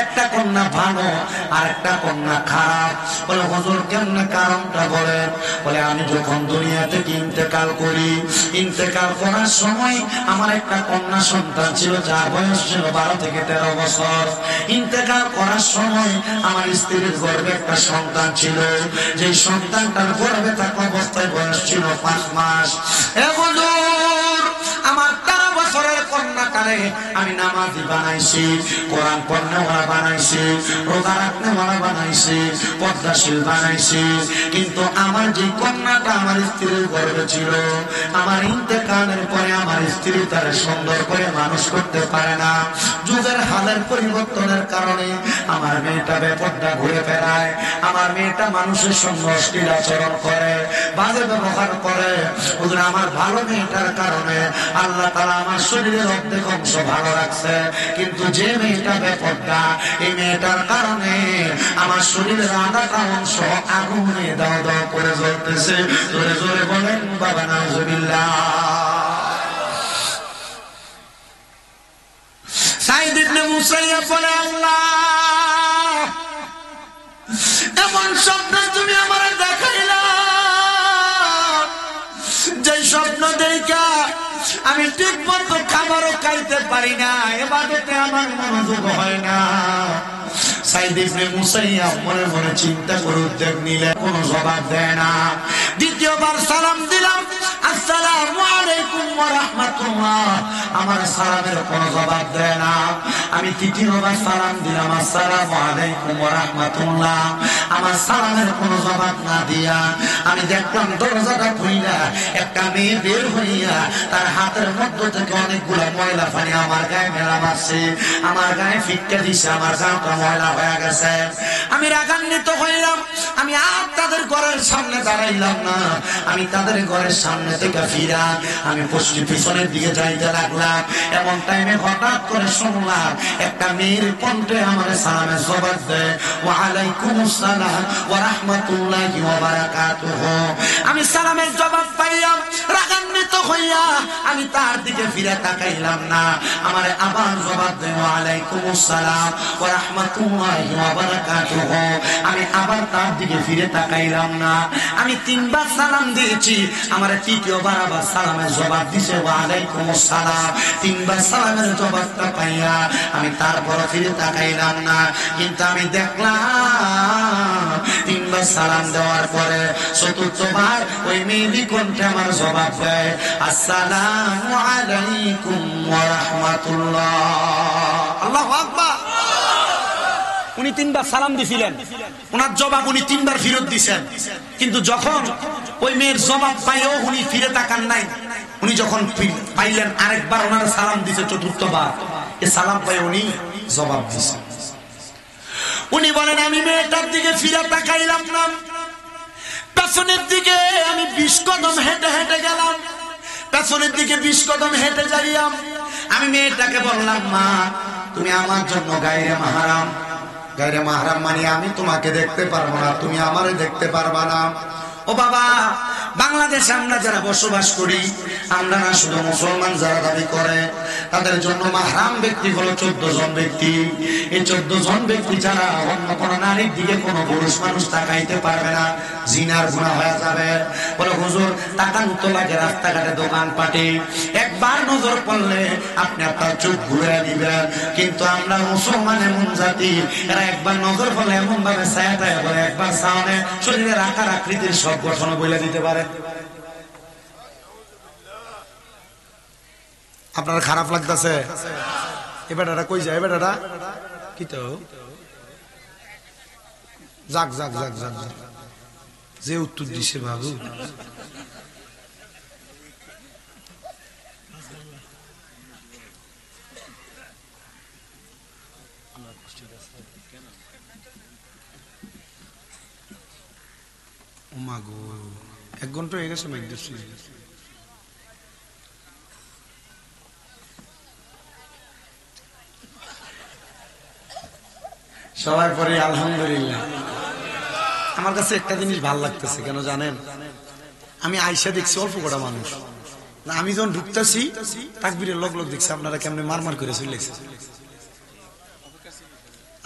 একটা কন্যা ভালো আর একটা কন্যা খারাপ। বলে হুজুর কেমনে কারণটা বলেন? বলে আমি যখন দুনিয়া থেকে ইন্তেকাল করি, ইন্তেকাল করার সময় আমার একটা কন্যা সন্তান ছিল, যার বয়স ছিল 12 থেকে 13 বছর। ইন্তেকাল করার সময় আমার স্ত্রীর গর্ভে একটা সন্তান ছিল, যে সন্তানটার গর্ভে থাকা অবস্থায় বয়স ছিল 5 মাস। আমার 13 বছরের কন্যাটারে আমি নামাজি বানাইছি, কোরআন পড়নেওয়ালা বানাইছি, রোজা রাখনেওয়ালা বানাইছি, পর্দাশীল বানাইছি। কিন্তু আমার যে কন্যাটা আমার স্ত্রীর গর্ভে ছিল, আমার ইন্তেকালের পরে আমার স্ত্রী তার সুন্দর করে মানুষ করতে পারে না। যুগের হালের পরিবর্তনের কারণে আমার মেয়েটা বেপরদা ঘুরে বেড়ায়, আমার মেয়েটা মানুষের সঙ্গে অশ্লীল আচরণ করে, বাজে ব্যবহার করে। ওদের আমার ভালো মেয়েটার কারণে আল্লাহ তাআলা আমার শরীরের অর্ধেক অংশ ভালো রাখছে, কিন্তু যে মেয়েটা বেপরদা, এই মেয়েটার কারণে আমার শরীরের আধাটা অংশ আগুনে দাও দাও করে জ্বলতেছে। জোরে জোরে বলেন বাবা নাউজুবিল্লাহ। সাইদ ইবনে মুসাইয়্যিব বলে, আল্লাহ, এমন স্বপ্ন তুমি আমার দেখাইলা, যে স্বপ্ন দেখা আমি ঠিক মতো খাবারও খাইতে পারি না, ইবাদতে আমার মনোযোগ হয় না। সাইদ ইবনে মুসাইয়্যিব মনে মনে চিন্তা করে উদ্যোগ নিলে, কোনো জবাব দেয় না। দ্বিতীয়বার সালাম দিলাম, আসসালামু আলাইকুম ওয়া রাহমাতুল্লাহ, আমার সালামের কোনো জবাব দেয় না। আমি তৃতীয়বার সালাম দিলাম, আসসালামু আলাইকুম ওয়া রাহমাতুল্লাহ, আমার সালামের কোনো জবাব না দিয়া আমি দেখলাম দরজাটা খুইলা একটা মেয়ে বের হইয়া তার হাতের মধ্য থেকে অনেকগুলো ময়লা পানি আমার গায়ে মেলা মারছে, আমার গায়ে ফিক্কা দিছে, আমার গাটা ময়লা হয়ে গেছে। আমি রাগান্বিত হইলাম, আমি আর তাদের ঘরের সামনে দাঁড়াইলাম না, আমি তাদের ঘরের সামনে থেকে ফিরা আমি পশ্চিম পিছনের দিকে যাইতে লাগলাম। এমন টাইমে হঠাৎ করে শুনলাম একটা মেয়ের কণ্ঠে আমার সালামের জবাব দেয়, ওয়া আলাইকুমুস সালাম ওয়া রাহমাতুল্লাহি ওয়া বারাকাতুহু। আমি সালামের জবাব পাইলাম, রাগান্বিত হইয়া আমি তার দিকে ফিরে তাকাইলাম না, আমার আবার জবাব দেয়, ওয়া আলাইকুমুস সালাম ওয়া রাহমাতুল্লাহি ওয়া বারাকাতুহু। আমি আবার তার দিকে ফিরে তাকাইলাম না। আমি তিনবার সালাম দিয়েছি, আমার তৃতীয়বার আবার সালামের জবাব দিছে, ওয়া আলাইকুমুস সালাম। তিনবার সালামের জবাবটা পাইয়া আমি তারপর ফিরে তাকাইলাম না, কিন্তু আমি দেখলাম তিনবার সালাম দেওয়ার পরে চতুর্থবার ওই মেয়েটি কণ্ঠে আমার জবাব দেয়, আসসালামু আলাইকুম ওয়া রাহমাতুল্লাহ। আল্লাহু আকবার। উনি তিনবার সালাম দিছিলেন, ওনার জবাব উনি তিনবার ফেরত দিছেন, কিন্তু যখন ওই মেয়ের জবাব পাইও উনি ফিরে তাকান নাই। উনি যখন পাইলেন আরেকবার ওনার সালাম দিছে, চতুর্থবার এই সালাম পাই উনি জবাব দিছেন। উনি বলেন, আমি মেয়েটার দিকে ফিরে তাকাইলাম না, পেছনের দিকে আমি 20 কদম হেঁটে হেঁটে গেলাম। পেছনের দিকে 20 কদম হেঁটে যাইলাম। আমি মেয়েটাকে বললাম, মা, তুমি আমার জন্য গায়রে মাহরাম। গায়রে মাহরাম মানে আমি তোমাকে দেখতে পারবো না, তুমি আমারে দেখতে পারবা না। ও বাবা, বাংলাদেশে আমরা যারা বসবাস করি, আমরা না শুধু মুসলমান যারা দাবি করে, তাদের জন্য মাহরাম ব্যক্তি হলো 14 জন ব্যক্তি। এই 14 জন ব্যক্তি যারা অন্য কোন নারীর দিকে কোন পুরুষ মানুষ তাকাইতে পারবে না, জিনার গুনাহ হয়ে যাবে। বলে, হুজুর, তাকানো তো লাগে রাস্তাঘাটে, দোকান পাটে, একবার নজর পড়লে আপনি আপনার চোখ ঘুরে দিবেন। কিন্তু আমরা মুসলমান এমন জাতি, এরা একবার নজর পড়লে এমন ভাবে ছায়া দেয়, বলে একবার সামনে শরীরের আকার আকৃতির সব গঠন বলে দিতে পারে। আপনার খারাপ লাগতেছে? এ বেটাটা কই যায়? বেটাটা কি তো যাক যাক যাক যাক যাক, যে উত্তর দিছে বাবু। ও মা গো, 1 ঘন্টা হয়ে গেছে মাইক দিচ্ছি। সবাই পরে আলহামদুলিল্লাহ। আমার কাছে একটা জিনিস ভালো লাগতেছে, কেন জানেন? আমি আইসা দেখছি অল্প কটা মানুষ, না আমি যখন ঢুকতেছি তাকবীরের লোক দেখছি আপনারা কেমনে মারমার করে চলেছে।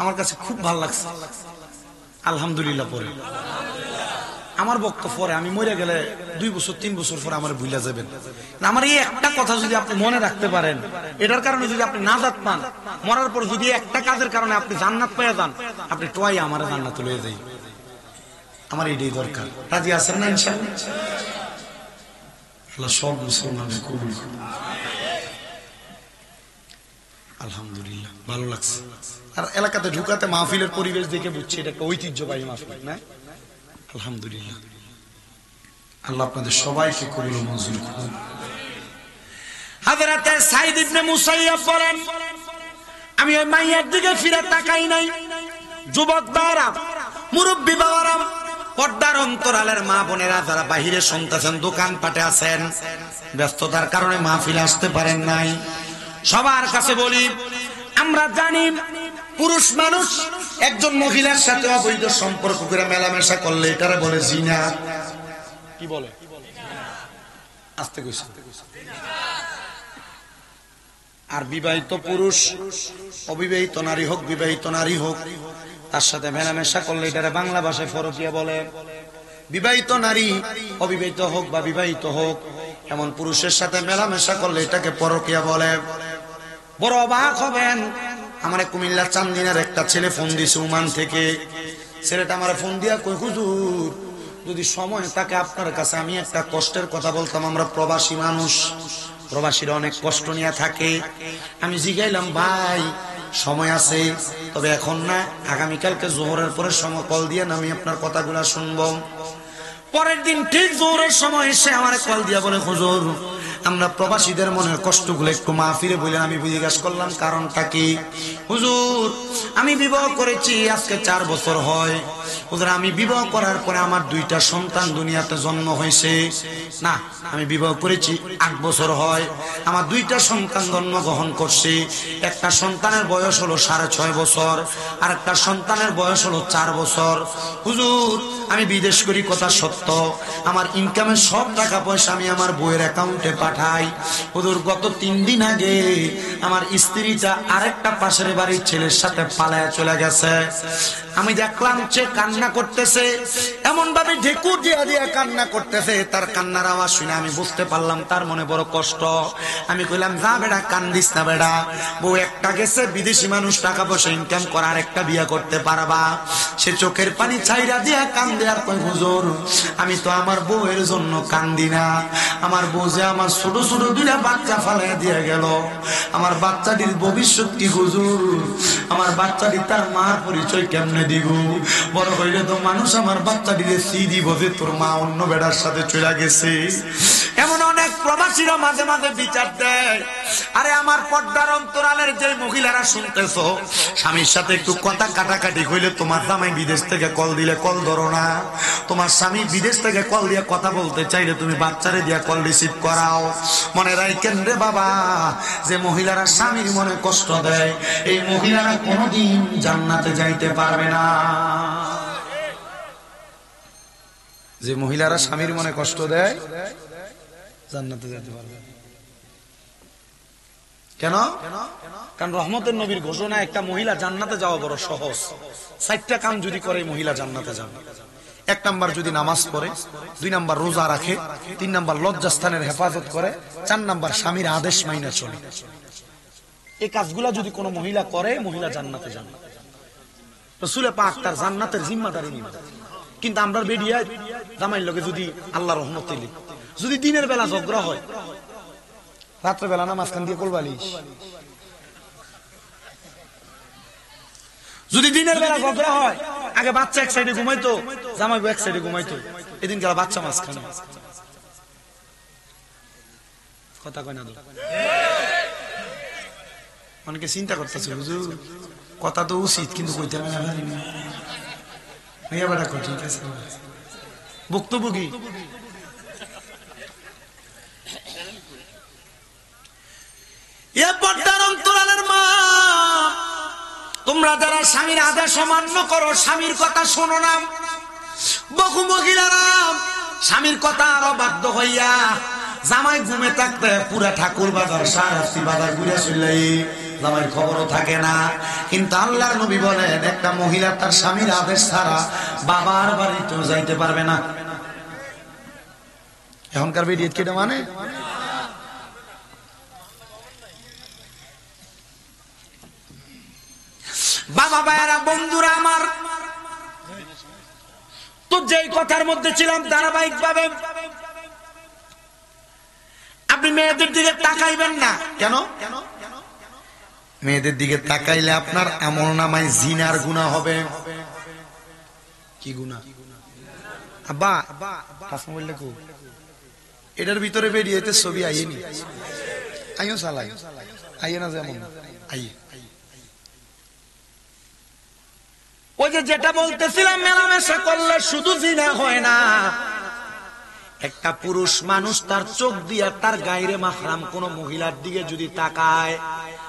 আমার কাছে খুব ভালো লাগছে। আলহামদুলিল্লাহ পরে আমার বক্তব্য পরে আমি মরে গেলে 2 বছর 3 বছর পরে আমার ভুলে যাবেন। আমার এই একটা কথা যদি আপনি মনে রাখতে পারেন, এটার কারণে যদি আপনি নাজাত পান, মরার পর যদি একটা কাজের কারণে আপনি জান্নাত পেয়ে যান, আপনি টোয়াই আমার জান্নাত লয়ে যাই। আমার এটাই দরকার। রাজি আছেন না ইনশাআল্লাহ? আল্লাহ সব মুসলমানদের কবুল করুন। আলহামদুলিল্লাহ, ভালো লাগছে। আর এলাকাতে ঢুকাতে মাহফিলের পরিবেশ দেখে বুঝছি এটা একটা ঐতিহ্যবাহী মাহফিল, না? আলহামদুলিল্লাহ, আল্লাহ আপনাদের সবাইকে কবুল ও মঞ্জুর করুন। হযরতে সাইদ ইবনে মুসাইয়্যিব বলেন, আমি ওই মাইয়ার দিকে ফিরে তাকাই নাই। যুবক বাবারা, মুরব্বী বাবারা, পর্দার অন্তরালের মা বোনেরা যারা বাহিরে শুনতেছেন, দোকান পাটে আছেন, ব্যস্ততার কারণে মাহফিলে আসতে পারেন নাই, সবার কাছে বলি, আমরা জানি পুরুষ মানুষ একজন মহিলার সাথে অবৈধ সম্পর্ক করে মেলামেশা করলে এটারে বলে জিনা। কি বলে? আস্তে কইছে। আর বিবাহিত পুরুষ অবিবাহিত নারী হোক বিবাহিত নারী হোক তার সাথে মেলামেশা করলে এটারে বাংলা ভাষায় ফরকিয়া বলে। বিবাহিত নারী অবিবাহিত হোক বা বিবাহিত হোক এমন পুরুষের সাথে মেলামেশা করলে এটাকে পরকিয়া বলে। বড় অবাক হবেন, আমার কুমিল্লা চান্দিনার একটা ছেলে ফোন দিছে ওমান থেকে। ছেলেটা আমার ফোন দিয়া কই, হুজুর যদি সময় থাকে আপনার কাছে আমি একটা কষ্টের কথা বলতাম। আমরা প্রবাসী মানুষ, প্রবাসীরা অনেক কষ্ট নিয়ে থাকে। আমি জিগাইলাম, ভাই সময় আছে, তবে এখন না, আগামীকালকে জোহরের পরে সময় কল দিয়ে আমি আপনার কথাগুলা শুনবো। পরের দিন ঠিক জোহরের সময় এসে আমার কল দিয়া বলে, হুজুর আমরা প্রবাসীদের মনের কষ্টগুলো একটু মাহফিলে বলে। আমি জিজ্ঞাসা করলাম কারণটা কি? হুজুর আমি বিবাহ করেছি আজকে 4 বছর হয়। হুজুর আমি বিবাহ করার পরে আমার 2টা সন্তান দুনিয়াতে জন্ম হয়েছে। না, আমি বিবাহ করেছি 8 বছর হয়, আমার 2টা সন্তান জন্মগ্রহণ করছে। একটা সন্তানের বয়স হলো 6.5 বছর, আর একটা সন্তানের বয়স হলো 4 বছর। হুজুর আমি বিদেশ করি, কথা সত্য, আমার ইনকামের সব টাকা পয়সা আমি আমার বউয়ের অ্যাকাউন্টে পাঠাই। হুজুর গত 3 দিন আগে আমার স্ত্রীটা আরেকটা পাশের বাড়ির ছেলের সাথে পালায়া চলে গেছে। আমি দেখলাম সে কান্না করতেছে, এমন ভাবে ঢেকুর দিয়া দিয়া কান্না করতেছে। তার কান্নার আওয়াজ শুনে আমি বুঝতে পারলাম তার মনে বড় কষ্ট। আমি কইলাম, যা বেড়া কান্দিস না বেড়া, বউ একটা গেছে, বিদেশি মানুষ টাকা পয়সা ইনকাম করার একটা বিয়ে করতে পারবা। সে চোখের পানি ছাইরা দিয়া কান্দে আর কই, হুজুর আমি তো আমার বউয়ের জন্য কান্দি না, আমার বউ যে আমার ছোট ছোট 2টা বাচ্চা ফালাইয়া দিয়ে গেল, আমার বাচ্চাটির ভবিষ্যৎ কি হুজুর? আমার বাচ্চাটি তার মার পরিচয় কেমনে দিব? বড় হইলে তো মানুষ আমার বাচ্চাটিকে সি দিব যে তোর মা অন্য বেড়ার সাথে চলে গেছে। এমন অনেক প্রবাসীরা মাঝে মাঝে বিচার দেয়। আরে আমার পর্দার অন্তরালের যে মহিলারা শুনতেছো, স্বামীর সাথে একটু কথা কাটাকাটি হইলে তোমার জামাই বিদেশ থেকে কল দিলে কল ধরো না। তোমার স্বামী বিদেশ থেকে কল দিয়ে কথা বলতে চাইলে তুমি বাচ্চারে দিয়া কল রিসিভ করাও। মনে রাখেন রে বাবা, যে মহিলারা স্বামীর মনে কষ্ট দেয় এই মহিলারা কোনোদিন জান্নাতে যাইতে পারবে না। যে মহিলারা স্বামীর মনে কষ্ট দেয় জান্নাতে যেতে পারবে না। কেন? কারণ রহমতের নবীর ঘোষণা, একটা মহিলা জান্নাতে যাওয়া বড় সহজ। 4টা কাম যদি করে মহিলা জান্নাতে যাবে। 1 নাম্বার যদি নামাজ পড়ে, 2 নাম্বার রোজা রাখে, 3 নাম্বার লজ্জাস্থানের হেফাজত করে, 4 নাম্বার স্বামীর আদেশ মাইনা চলে। এই কাজগুলা যদি কোনো মহিলা করে মহিলা জান্নাতে যাবে। রাসূল পাক তার জান্নাতের জিম্মাদারি নিবেন। কিন্তু আমরা বেডিয়া জামাইর লগে যদি আল্লাহ রহমতে যদি দিনের বেলা ঝগড়া হয়, রাত্রে বেলা না মাঝখান দিয়ে কোলবালিশ, যদি দিনের বেলা ঝগড়া হয়, আগে বাচ্চা এক সাইডে ঘুমাইতো, জামাই এক সাইডে ঘুমাইতো, এদিন গেল বাচ্চা মাঝখানে। কথা কয় না? অনেকে চিন্তা করতেছে, হুজুর কথা তো উচিত কিন্তু কইতে পারি না। ঠিক আছে, বক্তব্য কি? তোমরা যারা স্বামীর আদেশ অমান্য করো, স্বামীর কথা শোনো না। বহু মহিলারা স্বামীর কথা আরো বাধ্য হইয়া জামাই ঘুমে থাকতে পুরা ঠাকুর বাজার সারাস্তি বাজার ঘুরে চলে, জামাইয়ের খবরও থাকে না। কিন্তু আল্লাহর নবী বলেন, একটা মহিলা তার স্বামীর আদেশ ছাড়া বাবার বাড়িতেও যাইতে পারবে না। এখনকার ভিডিও কেটে মানে বাবা ভাইয়েরা বন্ধুরা আমার, তো যেই কথার মধ্যে ছিলাম ধারাবাহিক ভাবে আপনি মেয়েদের দিকে তাকাইবেন না। কেন? মেয়েদের দিকে তাকাইলে আপনার আমল নামায় জিনার গুনাহ হবে। কি গুনাহ? আব্বা কাসম বললে কো এটার ভিতরে বেরিয়েতে ছবি আইনি, আইও চালাই আইয়ে না, যেমন আইয়ে। ওই যে যেটা বলতেছিলাম, মেলামেশা করলে শুধু জিনা হয় না, একটা পুরুষ মানুষ তার চোখ দিয়ে তার গায়রে মাহরাম কোন মহিলার দিকে যদি তাকায়,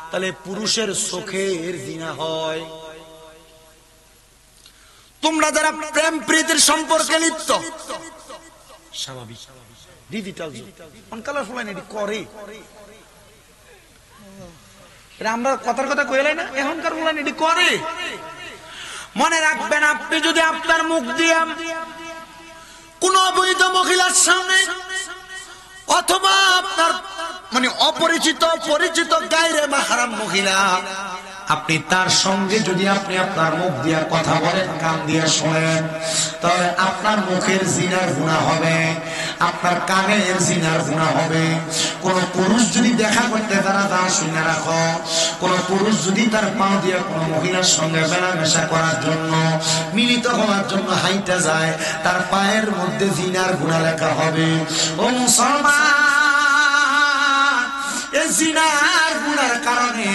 তাহলে পুরুষের চোখের জিনা হয়। তোমরা যারা প্রেম প্রীতির সম্পর্কে লিপ্ত, স্বাভাবিক ডিজিটাল অনকালার ফুলাইন এটি করে, আমরা কথার কথা কইলাই না, এখনকার ফুলাইন এটি করে। মনে রাখবেন, আপনি যদি আপনার মুখ দিয়ে কোন অবৈধ মহিলার সামনে অথবা আপনার মানে অপরিচিত পরিচিত গায়রে মাহরাম মহিলা, আপনি তার সঙ্গে যদি আপনি আপনার মুখ দিয়ে কথা বলেন, কান দিয়ে শোনেন, তাহলে আপনার মুখের জিনার গুনাহ হবে, আপনার কানের জিনার গুনাহ হবে। কোন পুরুষ যদি দেখা করতে তারা তা শুনে রাখো, কোন পুরুষ যদি তার পা দিয়ে কোন মহিলার সঙ্গে মেলামেশা করার জন্য, মিলিত হওয়ার জন্য হাইটা যায়, তার পায়ের মধ্যে জিনার গুনাহ লেখা হবে। ও মুসলমান, এই জিনার গুনার কারণে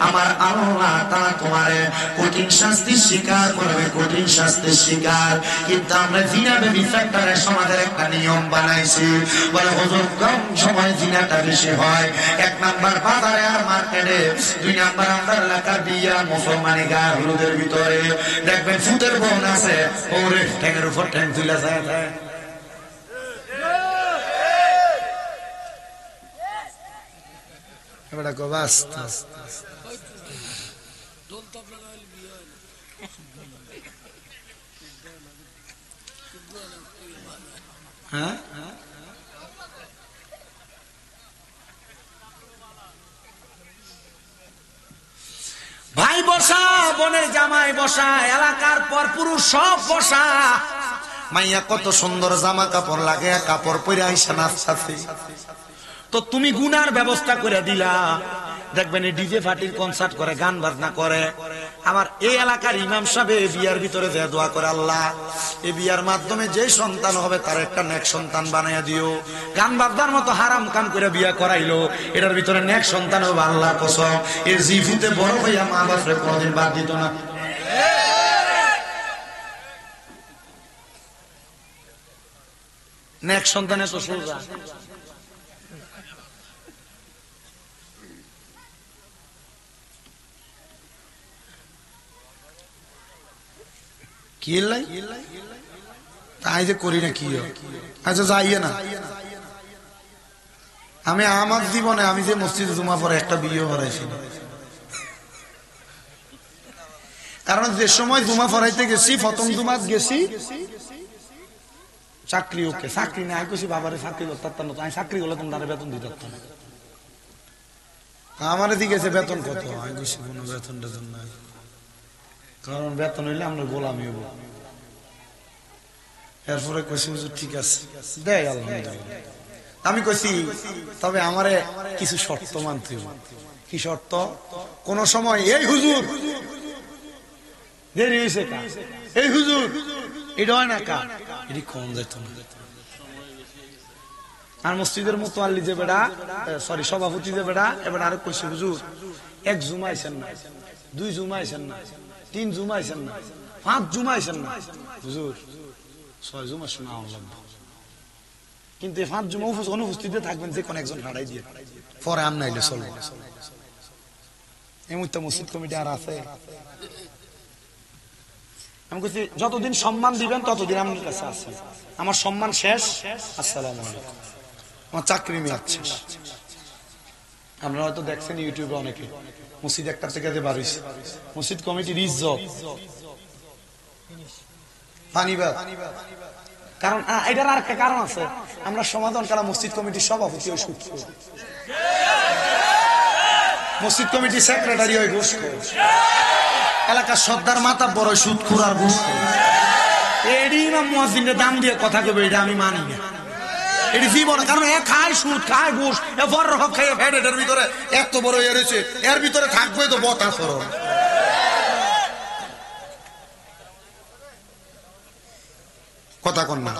আমার আল্লাহ তাআলা তোমারে কঠিন শাস্তির শিকার করবে, কঠিন শাস্তির শিকার। কিন্তু আমরা জিনা ব্যভিচারটারে সমাজের একটা নিয়ম বানাইছি, বলে হুজুর কম সময় জিনাটা বেশি হয়। 1 নাম্বার বাজারে আর মার্কেটে, 2 নাম্বার আমাদের এলাকার বিয়া মুসলমানি গা হলুদের ভিতরে দেখবেন ফুটের বোন আছে, ওরে ঠ্যাঙের উপর ঠ্যাং তুলে যায়। ভাই বসা, বোনের জামাই বসা, এলাকার পর পুরুষ সব বসা। মাইয়া কত সুন্দর জামা কাপড় লাগে, কাপড় পরে আইসা নাচতাছে, তো তুমি গুনার ব্যবস্থা করে দিলা। দেখবেন এই ডিজে পার্টির কনসার্ট করে, গান বাজনা করে। আমার এই এলাকার ইমাম সাহেব বিয়ার ভিতরে যে দোয়া করে, আল্লাহ এই বিয়ার মাধ্যমে যে সন্তান হবে তার একটা নেক সন্তান বানাইয়া দিও। গান বাজনার মতো হারাম কাম করে বিয়া করাইলো, এটার ভিতরে নেক সন্তান হবে আল্লাহর কসম। এর জিফুতে বড় হইয়া মা বাপরে কোনদিন বাদ দিত না। নেক সন্তানের তো সোজা। কি তাই যে করি না কি, আচ্ছা যাইয়ে না। আমি আমার জীবনে আমি যে মসজিদে জুমা পরে একটা বিয়ে পড়াইছি, কারণ যে সময় জুমা পড়াইতে গেছি, প্রথম জুমাত গেছি চাকরি, ওকে চাকরি না, আমি কইছি বাবারে চাকরি করতাম না, আমি চাকরি করলে তোমরা বেতন দিতে পারতাম না। আমার দিকে বেতন কত, আমি কইছি কোনো বেতন টেতন নাই, কারণ বেতন হইলে আমরা গোলামি হবো। এরপরে কইছি ঠিক আছে দেয় আলহামদুলিল্লাহ। আমি কইছি তবে আমারে কিছু শর্ত মানতে হবে। কি শর্ত? কোন সময় এই হুজুর দেরি হয়েছে কা, এই হুজুর এটা হয় না কা, এটি কম যেত না। আর মসজিদের মতো আল্লি যে বেড়া, সরি সভাপতি যে বেড়া, এবার আরো কইছে হুজুর 1 জুমা আইছেন না, 2 জুমা আইছেন না, 3 জুমা আইছেন না, 5 জুমা আইছেন না, হুজুর 6 জুমা শোনা লাগবে। কিন্তু 5 জুমা অনুপস্থিত থাকবেন, যে কোন একজন হারাই দিয়ে পরে আম নাইলে চলবে। এমন তো মসজিদ কমিটি আর আছে। আমি কইছি যতদিন সম্মান দিবেন ততদিন আমার কাছে আছে, আমার সম্মান শেষ, আসসালামু আলাইকুম, আমার চাকরি মেয়াদ শেষ। আপনারা হয়তো দেখছেন ইউটিউবে অনেকে মসজিদ 1টা থেকে যে বার হইছে, মসজিদ কমিটির ইজ্জত পানিবাদ। কারণ এটার আর একটা কারণ আছে, আমরা সমাধান করা মসজিদ কমিটির সভাপতি ওই সুদ, মসজিদ কমিটির সেক্রেটারি ওই ঘুষ, এলাকার সর্দার মাথা বড় সুদখোর আর ঘুষ। এডি ইমাম মুয়াজ্জিনের দাম দিয়ে কথা কইবে, এটা আমি মানি না, এটি জীবন। কারণ এ খায় সুদ, খায় ঘুষ, এ বড় হক খাইয়ে ফেড, এটার ভিতরে এত বড় এরেছে, এর ভিতরে থাকবে তো বতা সরল। কথা কন না।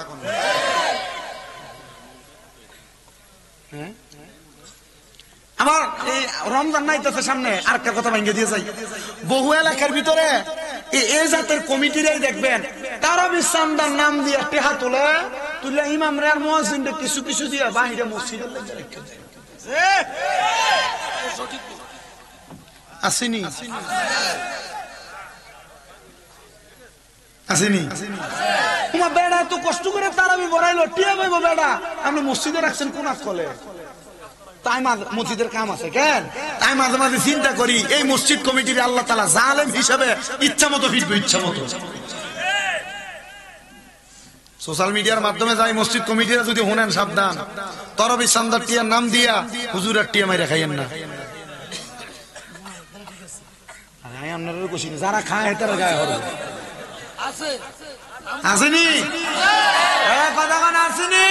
আমার এই রমজান নাইতেছে সামনে, আর একটা কথা ভেঙে দিয়ে যাই। বহু এলাকার ভিতরে এই জাতের কমিটিরাই দেখবেন তারা বিশ্বামদার নাম দিয়ে টেহা তোলে, তুলে ইমাম রে আর মুয়াজ্জিনরে কিছু কিছু দিয়া বাহিরে মসজিদের লাগা রেখে দেয়। আসেনি আসেনি তোমার বেড়া তো কষ্ট করে তারাবি বড়াইলো টিয়া পাইবো বেড়া আপনি মসজিদে রাখছেন কোন কলে তাই মসজিদের কাম আছে কেন তাই মাঝে মাঝে চিন্তা করি এই মসজিদ কমিটির আল্লাহ তাআলা জালেম হিসাবে ইচ্ছা মতো ফিরবে ইচ্ছা মতো সোশ্যাল মিডিয়ার মাধ্যমে যাই মসজিদ কমিটিরা যদি শুনেন সাবধান তরবি সান্দার টিয়ার নাম দিয়া হুজুরের টিয়া মাইরা খাইয়েন না আপনারা খুশি যারা খায় তারা গায়ে হবে আসেনি কথা কান আসেনি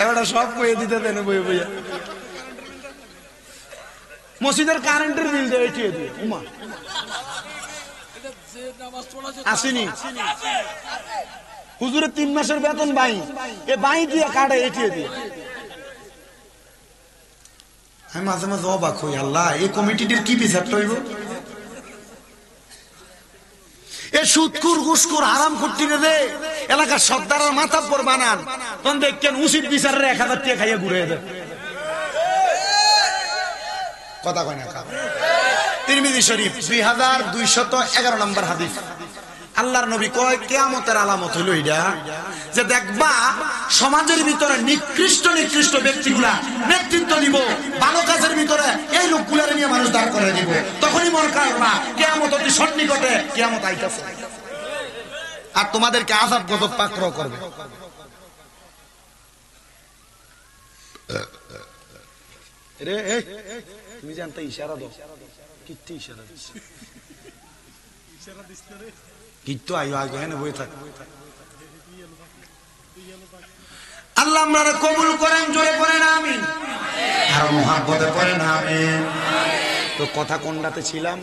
এবার সব কয়ে দিতে দেন বইয়ে বইয়া মসজিদের কারেন্টের বিল দেয় এটিয়ে দিয়ে উমা আসেনি হুজুরের 3 মাসের বেতন বাই এ বাই দিয়ে কাটে এটিয়ে দিয়ে আমি মাঝে মাঝে অবাক হই আল্লাহ এই কমিটিটির কি বিচারটা হইব এ সুদকুর ঘুষকুর হারাম করতে রে এলাকার সর্দারের মাথা পর বানান তখন দেখেন উচিত বিচারের 1000 টাকা খাইয়া ঘুরে দেয় কথা কয় না তিরমিজি শরীফ 2211 নম্বর হাদিস আল্লাহর নবী কয় কিয়ামতের আলামত হলো এটা যে দেখবা সমাজের ভিতরে নিকৃষ্ট নিকৃষ্ট ব্যক্তিগুলা নেতৃত্ব দিব ভালো কাজের ভিতরে এই লোকগুলারে নিয়ে মানুষ দাঁড় করে দিব তখনই মনে করবা কিয়ামত অতি সন্নিকটে কিয়ামত আইতাছে আর তোমাদেরকে আযাব গজব পাকড়াও করবে রে তুমি জানতে ইশারা দাও কিত্তি ইশারা দিছ ইশারা দিছ রে কিত্তো আইও আগে না বই থাক আল্লাহ আমারে কবুল করেন জোরে পড়েন আমিন আর মহব্বতে পড়েন আমিন তো কথা কোনটাতে ছিলাম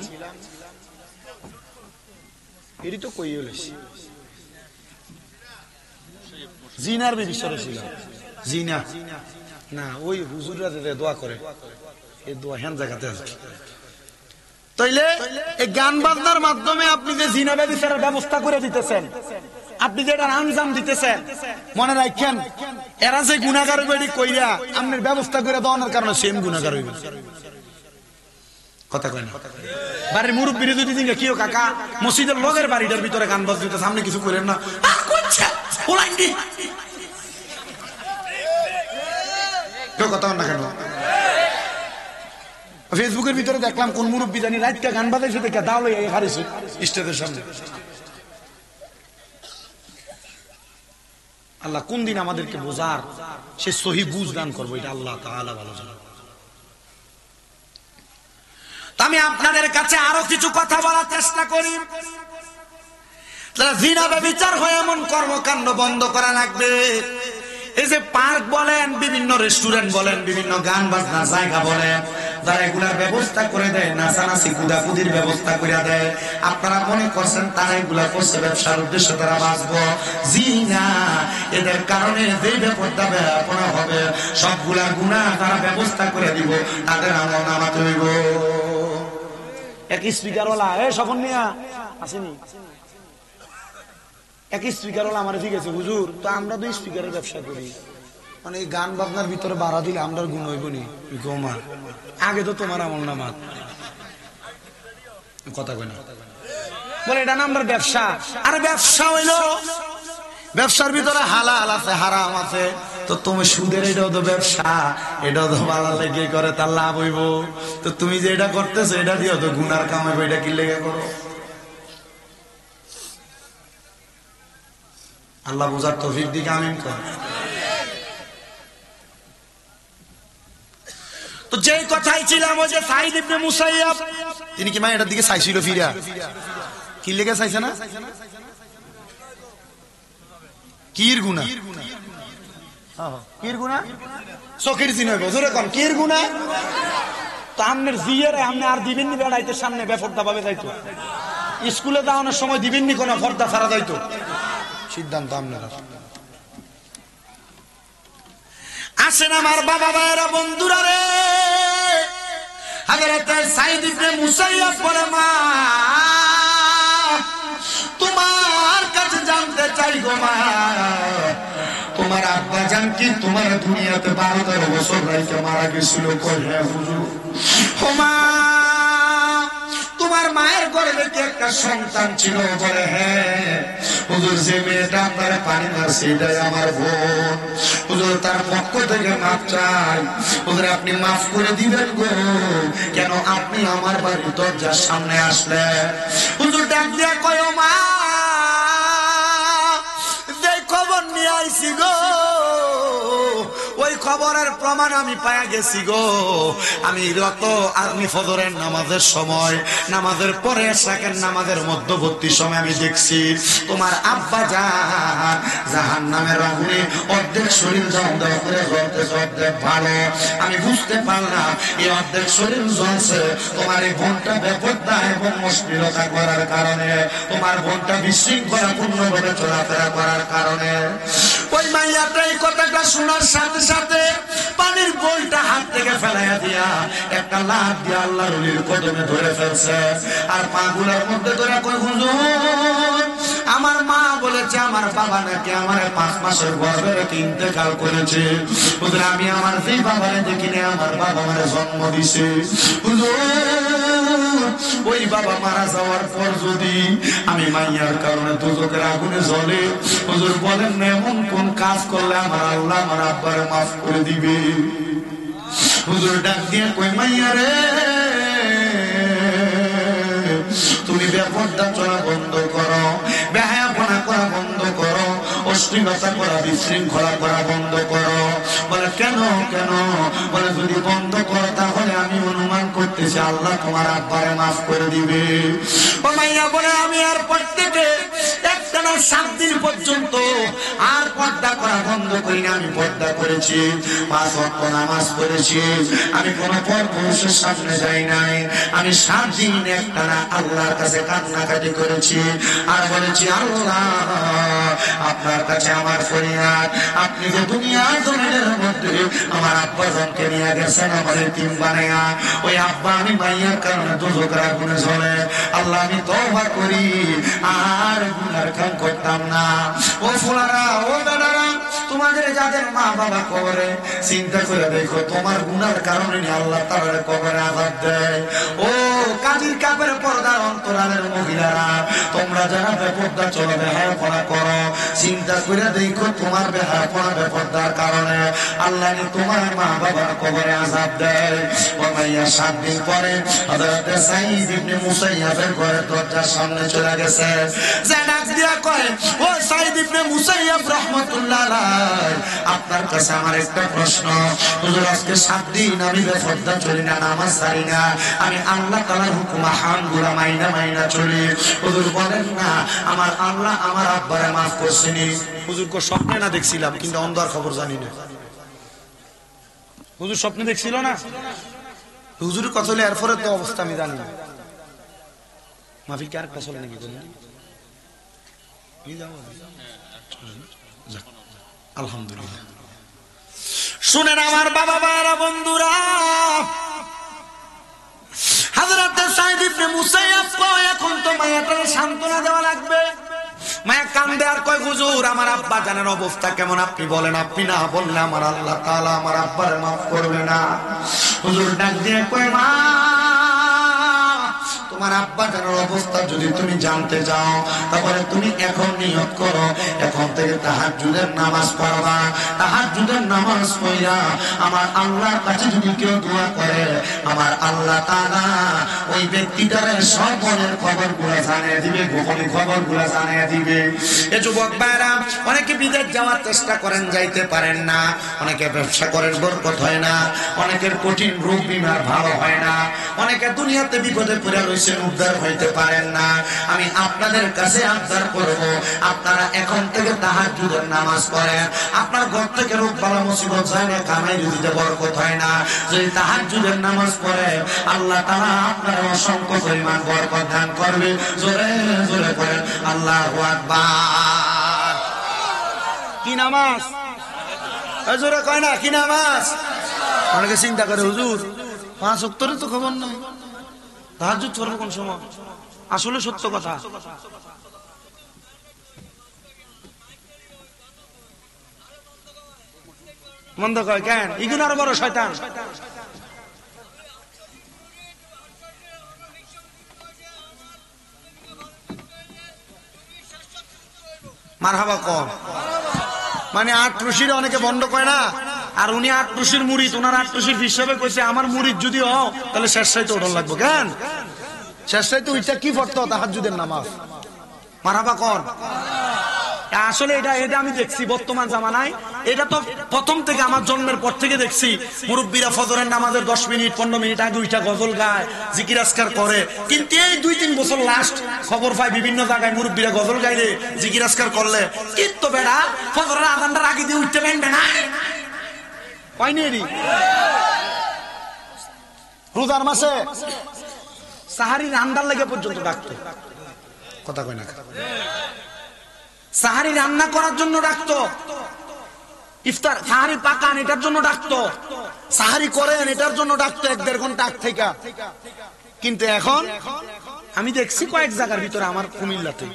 এরি তো কই হইলস জিনার বিষয়ে ছিলাম জিনা না ওই হুজুররা যে দোয়া করে এই দোয়া হ্যান জায়গাতে আছে তাইলে এই গান বাজনার মাধ্যমে আপনি যে জিনা ব্যভিচারের ব্যবস্থা করে দিতেছেন আপনি যে এটার আঞ্জাম দিতেছেন মনে রাখেন এরা যে গুনাহগার হইবে কইরা আপনার ব্যবস্থা করে দেওয়ার কারণে সেম গুনাহগার হইবে কথা কয় না বাড়ির মুরব্বিরে যদি জিঙ্গা কিও কাকা মসজিদের লগের বাড়িটার ভিতরে গান বাজতে সামনে কিছু করেন না কইছে ওলাইন্ডি কথা না কেন ফেসবুকের ভিতরে দেখলাম কোন মুরব্বী জানি রাতটা গান বাজাইছে দেখে দাও লই হারিছে স্টেজের সামনে আল্লাহ কোন দিন আমাদেরকে বোঝার সে সহি বুঝ দান করবো এটা আল্লাহ তাআলা ভালো জানেন আমি আপনাদের কাছে আরো কিছু কথা বলার চেষ্টা করি জিনা ব্যভিচার হয় এমন কর্মকাণ্ড বন্ধ করা লাগবে এই যে পার্ক বলেন বিভিন্ন রেস্টুরেন্ট বলেন বিভিন্ন গান বাজনার জায়গা বলেন যারা এগুলার ব্যবস্থা করে দেয় নাচানাচি কুদাকুদির ব্যবস্থা করে দেয় আপনারা মনে করছেন তারা এগুলা করছে ব্যবসার উদ্দেশ্যে তারা বাঁচবো জি না এদের কারণে যে বেপরদা বেপনা হবে সবগুলা গুনাহ তারা ব্যবস্থা করে দিব তাদের আমল নামাতে হইব এক স্পিকারওয়ালা সফন মিয়া আসেনি এক স্পিকারওয়ালা আমার ঠিক আছে হুজুর তো আমরা তো স্পিকারের ব্যবসা করি মানে এই গান বাজনার ভিতরে বাড়া দিলে আমরা গুণ হইব নি গোমা আগে তো তোমার আমল নামাত কথা কয় না বলে এটা না আমরা ব্যবসা আর ব্যবসা হইলো ব্যবসার ভিতরে হালাল আছে হারাম আছে তো তুমি সুদের এটাও তো ব্যবসা এটাও তো ভালো লেগে করে তার লাভ হইব তো তুমি যে এটা করতেছো এটা দিও তো গুনার কামাইবো এটা কি লেগে করো আল্লাহ বুঝার তৌফিক দিকে আমিন কর তো যে কথাই ছিলাম ওই যে সাঈদ ইবনে মুসাইয়্যিব তিনি কি এটার দিকে চাইছিল ফিরা কি লেগে চাইছে না কির গুনাহ কির গুনাহ চোখের চিহ্ন হইব জোরে কম কির গুনাহ তো আমনের জিয়ারে আমনে আর দিবেননি বেড়াইতে সামনে বেফরদা ভাবে যাইতো স্কুলে যাওয়ানোর সময় দিবেননি কোন ফর্দা ছাড়া যাইতো সিদ্ধান্ত আপনারা আসেন আমার বাবা ভাইয়েরা বন্ধুরা রে হযরত সাঈদ ইবনে মুসাইয়্যিব বলে, মা তোমার কাছে জানতে চাই গো মা, তোমার আব্বা জান কি তোমার দুনিয়াতে 12-13 বছর রাইতে মারা গেছিল? কই হ্যাঁ হুজুর। ও মা তোমার মায়ের গর্ভে কি একটা সন্তান ছিল? বলে হ্যাঁ হুজুর, যে মেয়েটা আপনার পানি মারছে এটাই আমার বোন। হুজুর তার পক্ষ থেকে মাফ চাই, হুজুর আপনি মাফ করে দিবেন গো, কেন আপনি আমার বাড়ির দরজার সামনে আসলে? হুজুর ডাক দিয়া কয়, মা যে খবর নিয়ে আইছি গো, ওই খবরের প্রমাণ আমি পায়া গেছি গো। আমি রত আর্মি ফজরের নামাজের সময়, নামাজের পরে এশরাকের নামাজের মধ্যবর্তী সময় আমি দেখছি তোমার আব্বা জাহান্নামের আগুনে অর্ধেক শরীর জ্বলতে করে জ্বলতে ভালো। আমি বুঝতে পারলাম এই অর্ধেক শরীর জ্বলছে তোমার এই বোনটা বেপরদা এবং অশ্লীলতা করার কারণে, তোমার বোনটা বিশৃঙ্খলাপূর্ণভাবে চলাফেরা করার কারণে। ওই মাইয়াটা এই কথাটা শোনার সাথে সাথে পানির বোলটা হাত থেকে ফেলাইয়া দিয়া একটা লাফ দিয়া আল্লাহর ওলির কদমে ধরে ফেলছে, আর পাগুলার মধ্যে ধরে কয়, হুজুর আমার মা বলেছে আমার বাবা নাকি আমার 5 মাসের গর্ভে রেখে ইন্তেকাল করেছে। হুজুর আমি আমার যে বাবারে দেখিনি, আমার বাবা আমারে জন্ম দিছে। হুজুর ওই বাবা মারা যাওয়ার পর যদি আমি মাইয়ার কারণে দুজকের আগুনে জ্বলে, হুজুর বলেন না এমন কোন কাজ করলে আমার আল্লাহ আমার আব্বারে মাফ করে দিবে? হুজুর ডাক দিয়ে কই, মাইয়া রে তুমি বেপরদা চলা বন্ধ করো, বেহায়াপনা করা বন্ধ করো, অশ্লীলতা করা বিশৃঙ্খলা করা বন্ধ করো। বলে কেন কেন? বলে যদি বন্ধ করো তাহলে আমি অনুমান করতেছি আল্লাহ তোমার আব্বারে মাফ করে দিবে। ও মাইয়া বলে আমি আর পর থেকে একটানা 7 দিন পর্যন্ত আর পর্দা করা বন্ধ করি না। আমি পর্দা করেছি, 5 ওয়াক্ত নামাজ পড়েছি, আমি কোন পরপুরুষের সামনে যাই নাই। আমি 7 দিন একটানা আল্লাহর কাছে কান্নাকাটি করেছি আর বলেছি, আল্লাহ আপনার কাছে আমার ফরিয়াদ, আপনি যে দুনিয়ার জমিনের মধ্যে আমার আব্বা জনকে নিয়ে গেছেন আমার এতিম বানায়া, ওই আব্বা আমি মাইয়ার কারণে দুজকের আগুনে জ্বলে, আল্লাহ আমি তওবা করি আর গুনার কাম করতাম না। ও ফুলারা, ও দাদারা, তোমাদের যাদের মা বাবা কবরে, চিন্তা করে দেখো তোমার গুনার কারণে আল্লাহ তাআলা কবরে আযাব দেয়। ও কাজীর কাপের পর্দার অন্তরালের মহিলারা, তোমরা যারা বেপরদা চলো বেহায়াপনা করো, চিন্তা করে দেখো তোমার বেহায়াপনা বেপরদার কারণে আল্লাহ তোমার মা বাবার কবরে আযাব দেয়। ও মাইয়া 7 দিন পরে হযরত সাঈদ ইবনে মুসাইয়্যিবের ঘরের দরজার সামনে চলে গেছে, যে ডাক দিয়া কয়, ও সাঈদ ইবনে মুসাইয়্যিব রাহমাতুল্লাহ আলাইহি, আপনার কাছে আমার একটা প্রশ্ন। হুজুর আজকে 7 দিন আমি বেপরদা চলি না, নামাজ ছাড়ি না, আমি আল্লাহ তাআলার হুকুম হামগুলা মাইনা চলি। হুজুর বলেন না আমার আল্লাহ আমার আব্বারে মাফ করছেনি? হুজুর কো স্বপ্নে না দেখছিলাম, কিন্তু অন্ধকার খবর জানি না। হুজুর স্বপ্নে দেখছিল না? হুজুরের কথা হলে এরপরে তো অবস্থা আমি জানি না। মাহফিল কি আরেকটা চলে নাকি? আলহামদুলিল্লাহ। শুনেন আমার বাবা ভাইরা বন্ধুরা, হযরত সাঈদ ইবনে মুসাইয়্যিব কয় এখন তো মায়াটাকে সান্ত্বনা দেওয়া লাগবে। মায়া কান্দে আর কয়, হুজুর আমার আব্বা জানেন অবস্থা কেমন, আপনি বলেন, আপনি না বললে আমার আল্লাহ তাআলা আমার আব্বারে মাফ করবে না। হুজুর ডাক দিয়ে কয়, মা তোমার আব্বা জানার অবস্থা যদি তুমি জানতে যাও তাহলে তুমি এখন নিয়ত করো, এখন থেকে তাহাজ্জুদের নামাজ পড়বা। তাহাজ্জুদের নামাজ পড়া আমার আল্লাহর কাছে যদি কেউ দোয়া করে, আমার আল্লাহ তাআলা ওই ব্যক্তিটারে সব মনের খবরগুলো জানিয়ে দিবে, গোপন খবরগুলো জানিয়ে দিবে। এ যুবক ভাইরা, অনেকে বিদেশ যাওয়ার চেষ্টা করেন, যাইতে পারেন না, অনেকে ব্যবসা করেন বরকত হয় না, অনেকের কঠিন রোগ বিমার ভালো হয় না, অনেকে দুনিয়াতে বিপদে পড়ে রয়েছে, উদ্ধার হইতে পারেন না। আমি আপনাদের কাছে আবদার করব, আপনারা এখন থেকে তাহাজ্জুদের নামাজ পড়েন। আপনার ঘর থেকে রোগ বালা মুসিবত যায় না, কামাই রুজিতে বরকত হয় না, যদি তাহাজ্জুদের নামাজ পড়ে আল্লাহ তাআলা আপনার অসংখ্য পরিমাণ বরকত দান করবে। জোরে জোরে পড়েন আল্লাহু আকবার। কি নামাজ? জোরে কয় না কি নামাজ? অনেকে চিন্তা করে হুজুর 5 ওয়াক্তের তো খবর নাই, তাহাজ্জুদ করবো কোন সময়? আসলে সত্য কথা। বন্ধ কয় কেন? ইগুন আরো বড় শয়তান। মারহাবা কম মানে 8 রশির অনেকে বন্ধ কয় না, আর উনি 8 রশির মুরিদ, ওনার 8 রশির হিসাবে কইছে আমার মুরিদ যদি হও তাহলে শেষ সাইতে ওঠন লাগবে। কেন শেষ সাইতে ওইটা কি পড়তো? তাহাজ্জুদের নামাজ। মারহাবা কর। আসলে এটা আমি দেখছি বর্তমান জামানায়, এটা তো প্রথম থেকে আমার জন্মের পর থেকে দেখছি মুরব্বীরা ফজরের নামাজের 10 মিনিট 15 মিনিট আগে উইটা গজল গায়, জিকির আজকার করে। কিন্তু এই 2-3 বছর লাস্ট খবর পাই বিভিন্ন জায়গায় মুরব্বীরা গজল গাইলে, জিকির আজকার করলে, কিন্তু বেড়া ফজরের আজানটার আগে দিয়ে উঠতে পারবে না। পাইনি এরি রোজার মাসে সাহারি রান্নার লেগে পর্যন্ত ডাকতো, কথা কয় না, সাহারি রান্না করার জন্য ডাকতো, ইফতার সাহারি পাকান এটার জন্য ডাকতো, সাহারি করেন এটার জন্য ডাকতো 1-1.5 ঘন্টা আগ থেকে। কিন্তু এখন আমি দেখছি কয়েক জায়গার ভিতরে আমার কুমিল্লাতে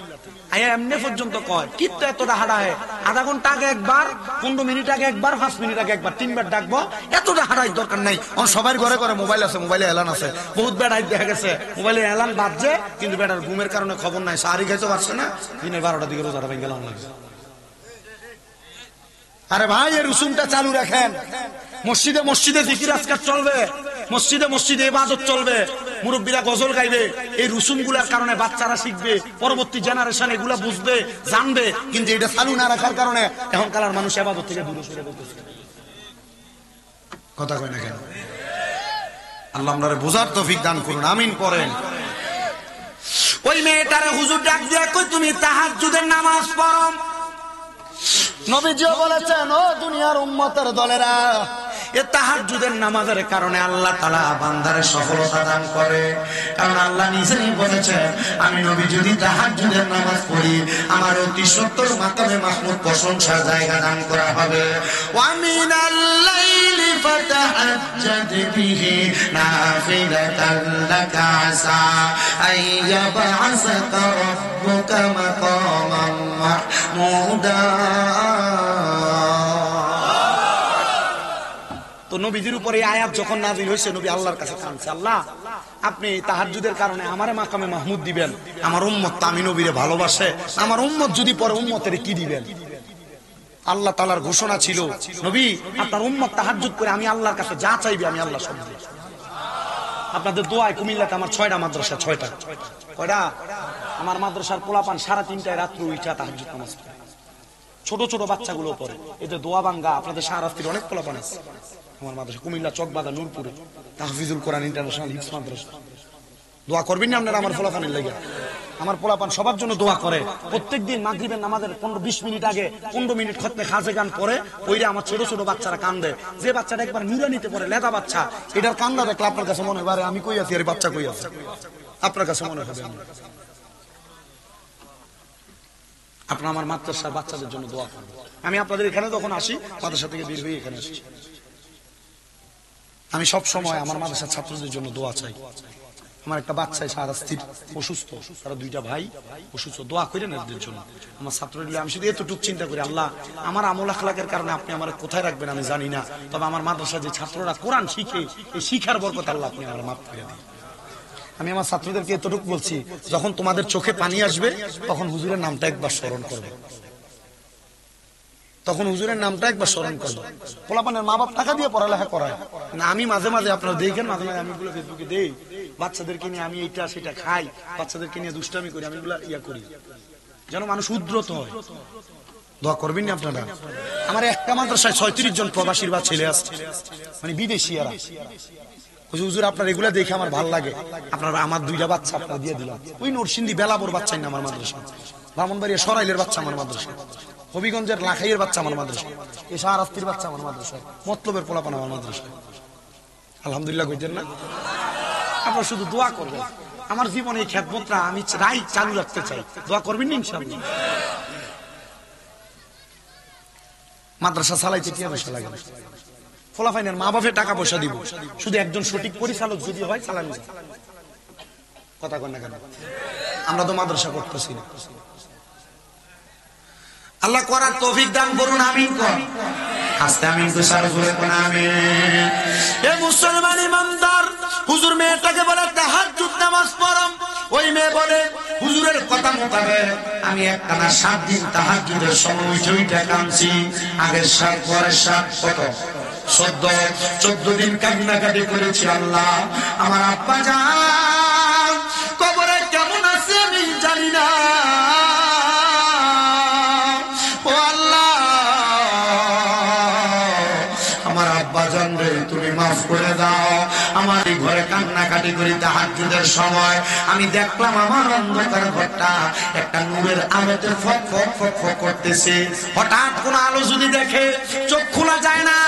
আয়া এমনি পর্যন্ত কয় কিন্তু এতটা হাঁটায়, আধা ঘন্টা আগে একবার, 15 মিনিট আগে একবার, 5 মিনিট আগে একবার, 3 বার ডাকবো। এতটা হাঁটাই দরকার নাই। সবার ঘরে ঘরে মোবাইল আছে, মোবাইলে এলান আছে। বহুত বেড়াই দেখা গেছে মোবাইলে এলান বাজছে, কিন্তু বেটার ঘুমের কারণে খবর নাই, সাহারি খাইতে পারছে না, দিনের 12টার দিকে রোজাটা ভেঙে গেলাম লাগছে। আরে ভাই এই রুসুমটা চালু রাখেন। মসজিদে মসজিদে জিকির আজকার চলবে, মসজিদে মসজিদে ইবাদত চলবে, মুরব্বীরা গজল গাইবে। এই রুসুমগুলোর কারণে বাচ্চারা শিখবে, পরবর্তী জেনারেশন এগুলা বুঝবে, জানবে। কিন্তু এটা চালু না রাখার কারণে এখনকার মানুষ ইবাদত থেকে দূরে সরে যেতেছে। কথা কয় না কেন? আল্লাহ আমাদের বোঝার তৌফিক দান করুন, আমিন পড়েন। ওই মেয়েটারে হুজুর ডাক দিয়ে কই তুমি তাহাজ্জুদের নামাজ পড়ো। নবীজিও বলেছেন ও দুনিয়ার উম্মতের দলেরা, এ তাহাজ্জুদের নামাজের কারণে আল্লাহ তাআলা বান্দারে সফলতা দান করে। কারণ আল্লাহ নিজেই বলেছেন আমি নবী যদি তাহাজ্জুদের নামাজ পড়ি আমার অতি সত্তর মাকামে মাহমুদ প্রশংসার জায়গা দান করা হবে। ওয়া মিনাল লাইলি ফাতাহাজ্জাদ বিহি নাফিলাতান লাকা আসা আইয়াবআসাকা রাব্বুকা মাকামান মাহমুদা। তো নবীজির উপরে আয়াত যখন নাযিল হয়েছে, নবী আল্লাহর কাছে কাঁদছে, আল্লাহ আপনি তাহাজ্জুদের কারণে আমারে মাকামে মাহমুদ দিবেন, আমার উম্মত আমি নবীরে ভালোবাসে, আমার উম্মত যদি পরে উম্মতের কি দিবেন? আল্লাহ তাআলার ঘোষণা ছিল নবী আপনার উম্মত তাহাজ্জুদ করে আমি আল্লাহর কাছে যা চাইবে আমি আল্লাহ সব দেব। আপনাদের দোয়ায় কুমিল্লাতে আমার 6টা মাদ্রাসা, 6টা কয়টা আমার মাদ্রাসার পোলাপান 3:30টায় রাত্রে উঠা তাহাজ্জুদ নামাজ পড়ে, ছোট ছোট বাচ্চাগুলো পড়ে। এতে দোয়া বাঙ্গা আপনাদের শাহরাস্তির অনেক পোলাপান আছে আমার মাদ্রাসা, কুমিল্লা চকবাদা নূরপুরে তাহফিজুল কোরআন ইন্টারন্যাশনাল হিফজ মাদ্রাসা। দোয়া করবেন না আপনারা আমার পোলাপানের লাগে? আমার পোলাপান সবার জন্য দোয়া করে। প্রত্যেকদিন মাগরিবের নামাজের 15-20 মিনিট আগে 15 মিনিট খতমে খাজে গান পড়ে, ওইটা আমার ছোট ছোট বাচ্চারা কান্দে। যে বাচ্চাটা একবার নুরানিতে পড়ে, লেদা বাচ্চা, এটার কান্দা দেখলে আপনার কাছে মনে হয় আমি কই আছি আর বাচ্চা কই আছে, আপনার কাছে মনে হবে। আপনারা আমার মাদ্রাসার বাচ্চাদের জন্য দোয়া করবেন। আমি আপনাদের এখানে যখন আসি, মাদ্রাসা থেকে বের হয়ে এখানে আসি, আমি সব সময় আমার মাদ্রাসার ছাত্রদের জন্য দোয়া চাই। আমার একটা বাচ্চা শাহরাস্তির অসুস্থ, তারা 2টা ভাই অসুস্থ, দোয়া করেন এদের জন্য। আমার ছাত্রদের আমি শুধু এতটুকু চিন্তা করি, আল্লাহ আমার আমল আখলাকের কারণে আপনি আমার কোথায় রাখবেন আমি জানি না, তবে আমার মাদ্রাসা যে ছাত্ররা কোরআন শিখে, এই শিখার বরকত আল্লাহ আপনি আমার মাফ করে দিন। আমি আমার ছাত্রদেরকে এতটুকু বলছি, যখন তোমাদের চোখে পানি আসবে তখন হুজুরের নামটা একবার স্মরণ করবে, তখন হুজুরের নামটা একবার স্মরণ করবে। পোলাপানের মা বাপ টাকা দিয়ে পড়ালেখা করায় না। আমি মাঝে মাঝে আপনারা দেখেন, মাঝে মাঝে আমি এগুলো ফেসবুকে দেই, বাচ্চাদেরকে নিয়ে আমি এইটা সেটা খাই, বাচ্চাদেরকে নিয়ে দুষ্টামি করি, আমি এগুলা করি যেন মানুষ উদ্রত হয়। দোয়া করবেন না আপনারা? আমার একটা মাদ্রাসায় 36 জন প্রবাসীর বা ছেলে আছে, মানে বিদেশিয়ারা। হুজুর আপনার এগুলা দেখে আমার ভালো লাগে, আপনারা আমার 2টা বাচ্চা আপনারা দিয়ে দিলাম। ওই নরসিংদী বেলাবর বাচ্চা না আমার মাদ্রাসা, ব্রাহ্মণবাড়িয়া সরাইলের বাচ্চা আমার মাদ্রাসা, হবিগঞ্জের লাখাইয়ের বাচ্চা আমার মাদ্রাসা, এই শাহরাস্তির বাচ্চা আমার মাদ্রাসা, মতলবের পোলাপান আমার মাদ্রাসা। আলহামদুলিল্লাহ কইতেন না? আপনারা শুধু দোয়া করবেন। আমার জীবনে এই খেদমতটা আমি চালু রাখতে চাই, দোয়া করবেন না ইনশাআল্লাহ। মাদ্রাসা চালাইতে কি পয়সা লাগে? ফলাফাইনের মা বাপে টাকা পয়সা দিব, শুধু একজন সঠিক পরিচালক যদি হয় চালানো যায়। কথা কন না কেন? আমরা তো মাদ্রাসা করতেছি না। আল্লাহ করার তৌফিক দান করুন, আমিন কর। আস্তে আমিন তো সারা জোরে কোন আমিন। এ মুসলমান ইমানদার, হুজুর মেয়েটাকে বলে তাহাজ্জুদ নামাজ পড়ো। ওই মেয়ে বলে হুজুরের কথা মোতাবেক আমি একটানা 7 দিন তাহাজ্জুদের সময় উঠে কাঁদছি। আগের 7 পরের 7 কত? 14 দিন কান্নাকাটি করেছি। আল্লাহ আমার আব্বা জান কবরে কেমন আছে আমি জানি না। ও আল্লাহ আমার আব্বা জান রে তুমি মাফ করে দাও। আমার এই ঘরে কান্নাকাটি করি তাহাজ্জুদের সময় আমি দেখলাম আমার অন্ধকার ঘরটা একটা নূরের আলোতে ফক ফক ফক ফক করতেছে। হঠাৎ কোন আলো যদি দেখে চোখ খোলা যায় না।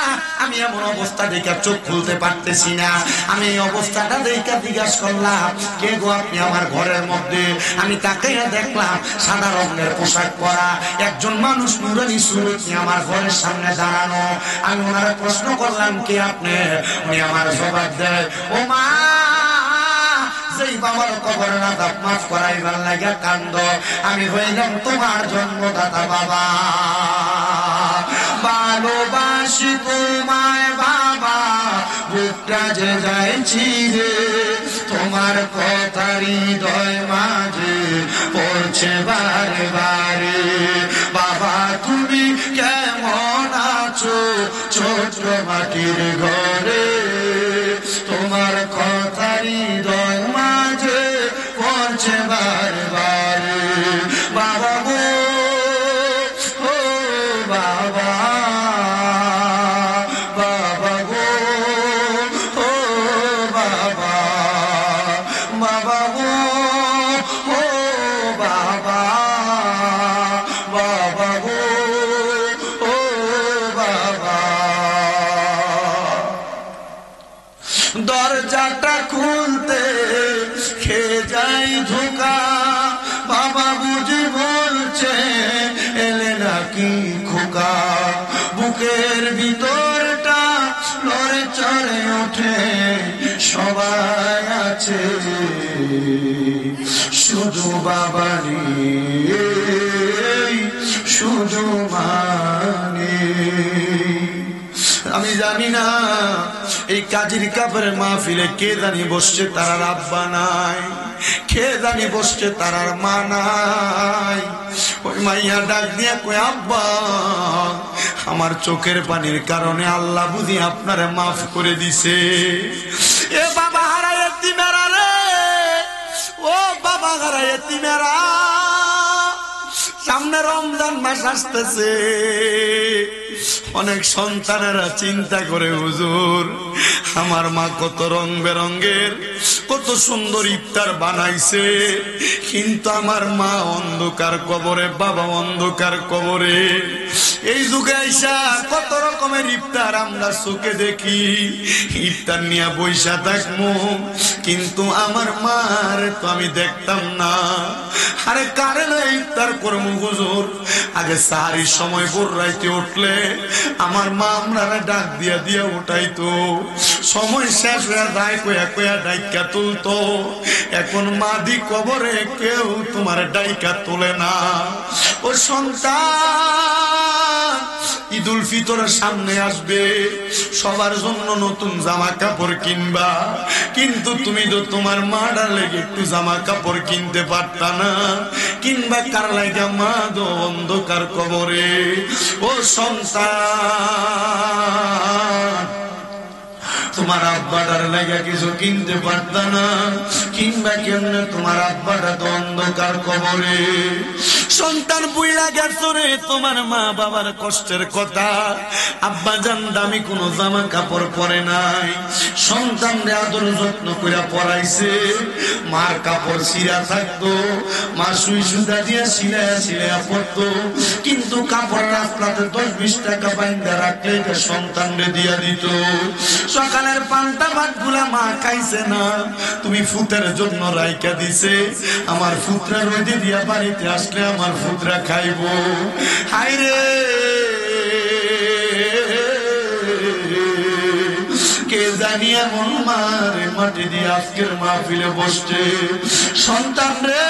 আমি এমন অবস্থা দেখে চোখ খুলতে পারতেছি না। আমি এই অবস্থাটা দেখে জিজ্ঞাসা করলাম, কে গো আপনি আমার ঘরের মধ্যে? আমি তাকে দেখলাম সাদা রঙের পোশাক পরা একজন মানুষ নুরানি সুরত নিয়ে আমার ঘরের সামনে দাঁড়ানো। আমি ওনারা প্রশ্ন করলাম, কে আপনি? উনি আমার জবাব দেয়, ও মা, যেই বাবার কবরের আযাব মাফ করাইবার লাগা কান্দ, আমি হইলাম তোমার জন্মদাতা বাবা। ভালোবাসি তোমায় বাবা, বুকটা যে যাইছি রে, তোমার কথা হৃদয় মাঝে পড়ছে বারে বারে। বাবা তুমি কেমন আছো ছোট মাটির ঘরে, তোমার কথা হৃদয় মাঝে পড়ছে বারে বারে। বাবা গো, ও বাবা, বাবা গো, ও বাবা, বাবা গো, ও বাবা, বাবা গো, ও বাবা। দরজাটা খুলতে খেয়ে যাই ধোকা, বাবা বুঝি বলছে এলে নাকি খোকা। বুকের ভিতরটা লড়ে চড়ে ওঠে, সবাই আছে শুধু বাবা নেই, শুধু মানে। আমি জানি না এই কাজীর কাপড়ের মাহফিলে কে জানি বসছে তার আব্বা নাই, কে জানি বসছে তার মা নাই। ওই মাইয়া ডাক দিয়ে কই, আব্বা আমার চোখের পানির কারণে আল্লাহ বুঝি আপনারে মাফ করে দিছে। এ বাবা হারা এতিমেরা রে, ও বাবা হারা এতিমেরা, সামনে রমজান মাস আসতেছে। অনেক সন্তানেরা চিন্তা করে, হুজুর আমার মা কত রং বেরঙ্গের কত সুন্দর ইফতার বানাইছে, কিন্তু আমার মা অন্ধকার কবরে, বাবা অন্ধকার কবরে। এই যুগে আইসা কত রকমের ইফতার আমরা চোখে দেখি, ইফতার নিয়ে বইসা থাকবো, কিন্তু আমার মার তো আমি দেখতাম না। আরে কারে না ইফতার করবো হুজুর? আগে সাহারির সময় ভোর রাইতে উঠলে আমার মা আমরা ডাক দিয়া দিয়া উঠাইতো, সময় শেষ হয়ে যায় কয়া কয়া ডাইকা তুলতো। এখন মাদি কবরে কেউ তোমার ডাইকা তোলে না। ও সন্তান, ঈদুল ফিতরের সামনে আসবে, সবার জন্য নতুন জামা কাপড় কিনবা, কিন্তু তুমি তো তোমার মাটার লেগে একটু জামা কাপড় কিনতে পারতা না। কিনবা কার লাগা? মা দো অন্ধকার কবরে। ও সন্তান, তোমার আব্বাটার লাগা কিছু কিনতে পারতা না, কিংবা কেমনে? তোমার আব্বাটা তো অন্ধকার কবরে। সন্তান বুইলা গেছো রে, তোমার মা বাবার কষ্টের কথা। আব্বা জান দামি কোন জামা কাপড় পরে নাই, সন্তানরে আদর যত্ন করে পরাইছে। মার কাপড় ছিঁড়া থাকতো, মা সুই সুতা দিয়ে সিলাইয়া সিলাইয়া পড়তো, কিন্তু কাপড় রাস্তাতে 10-20 টাকা বাইন্দা রাখলে এটা সন্তানরে দিয়া দিত। সকালের পান্তা ভাত গুলা মা খাইছে না, তুমি ফুতের জন্য রাইকা দিছে। আমার ফুতরা রোদে দিয়া বাড়িতে আসলে আমার ফুতরা খাইবো। হায়রে জানি এমন মারে মাটি দিয়ে আজকের মাহফিলে বসছে। সন্তান রে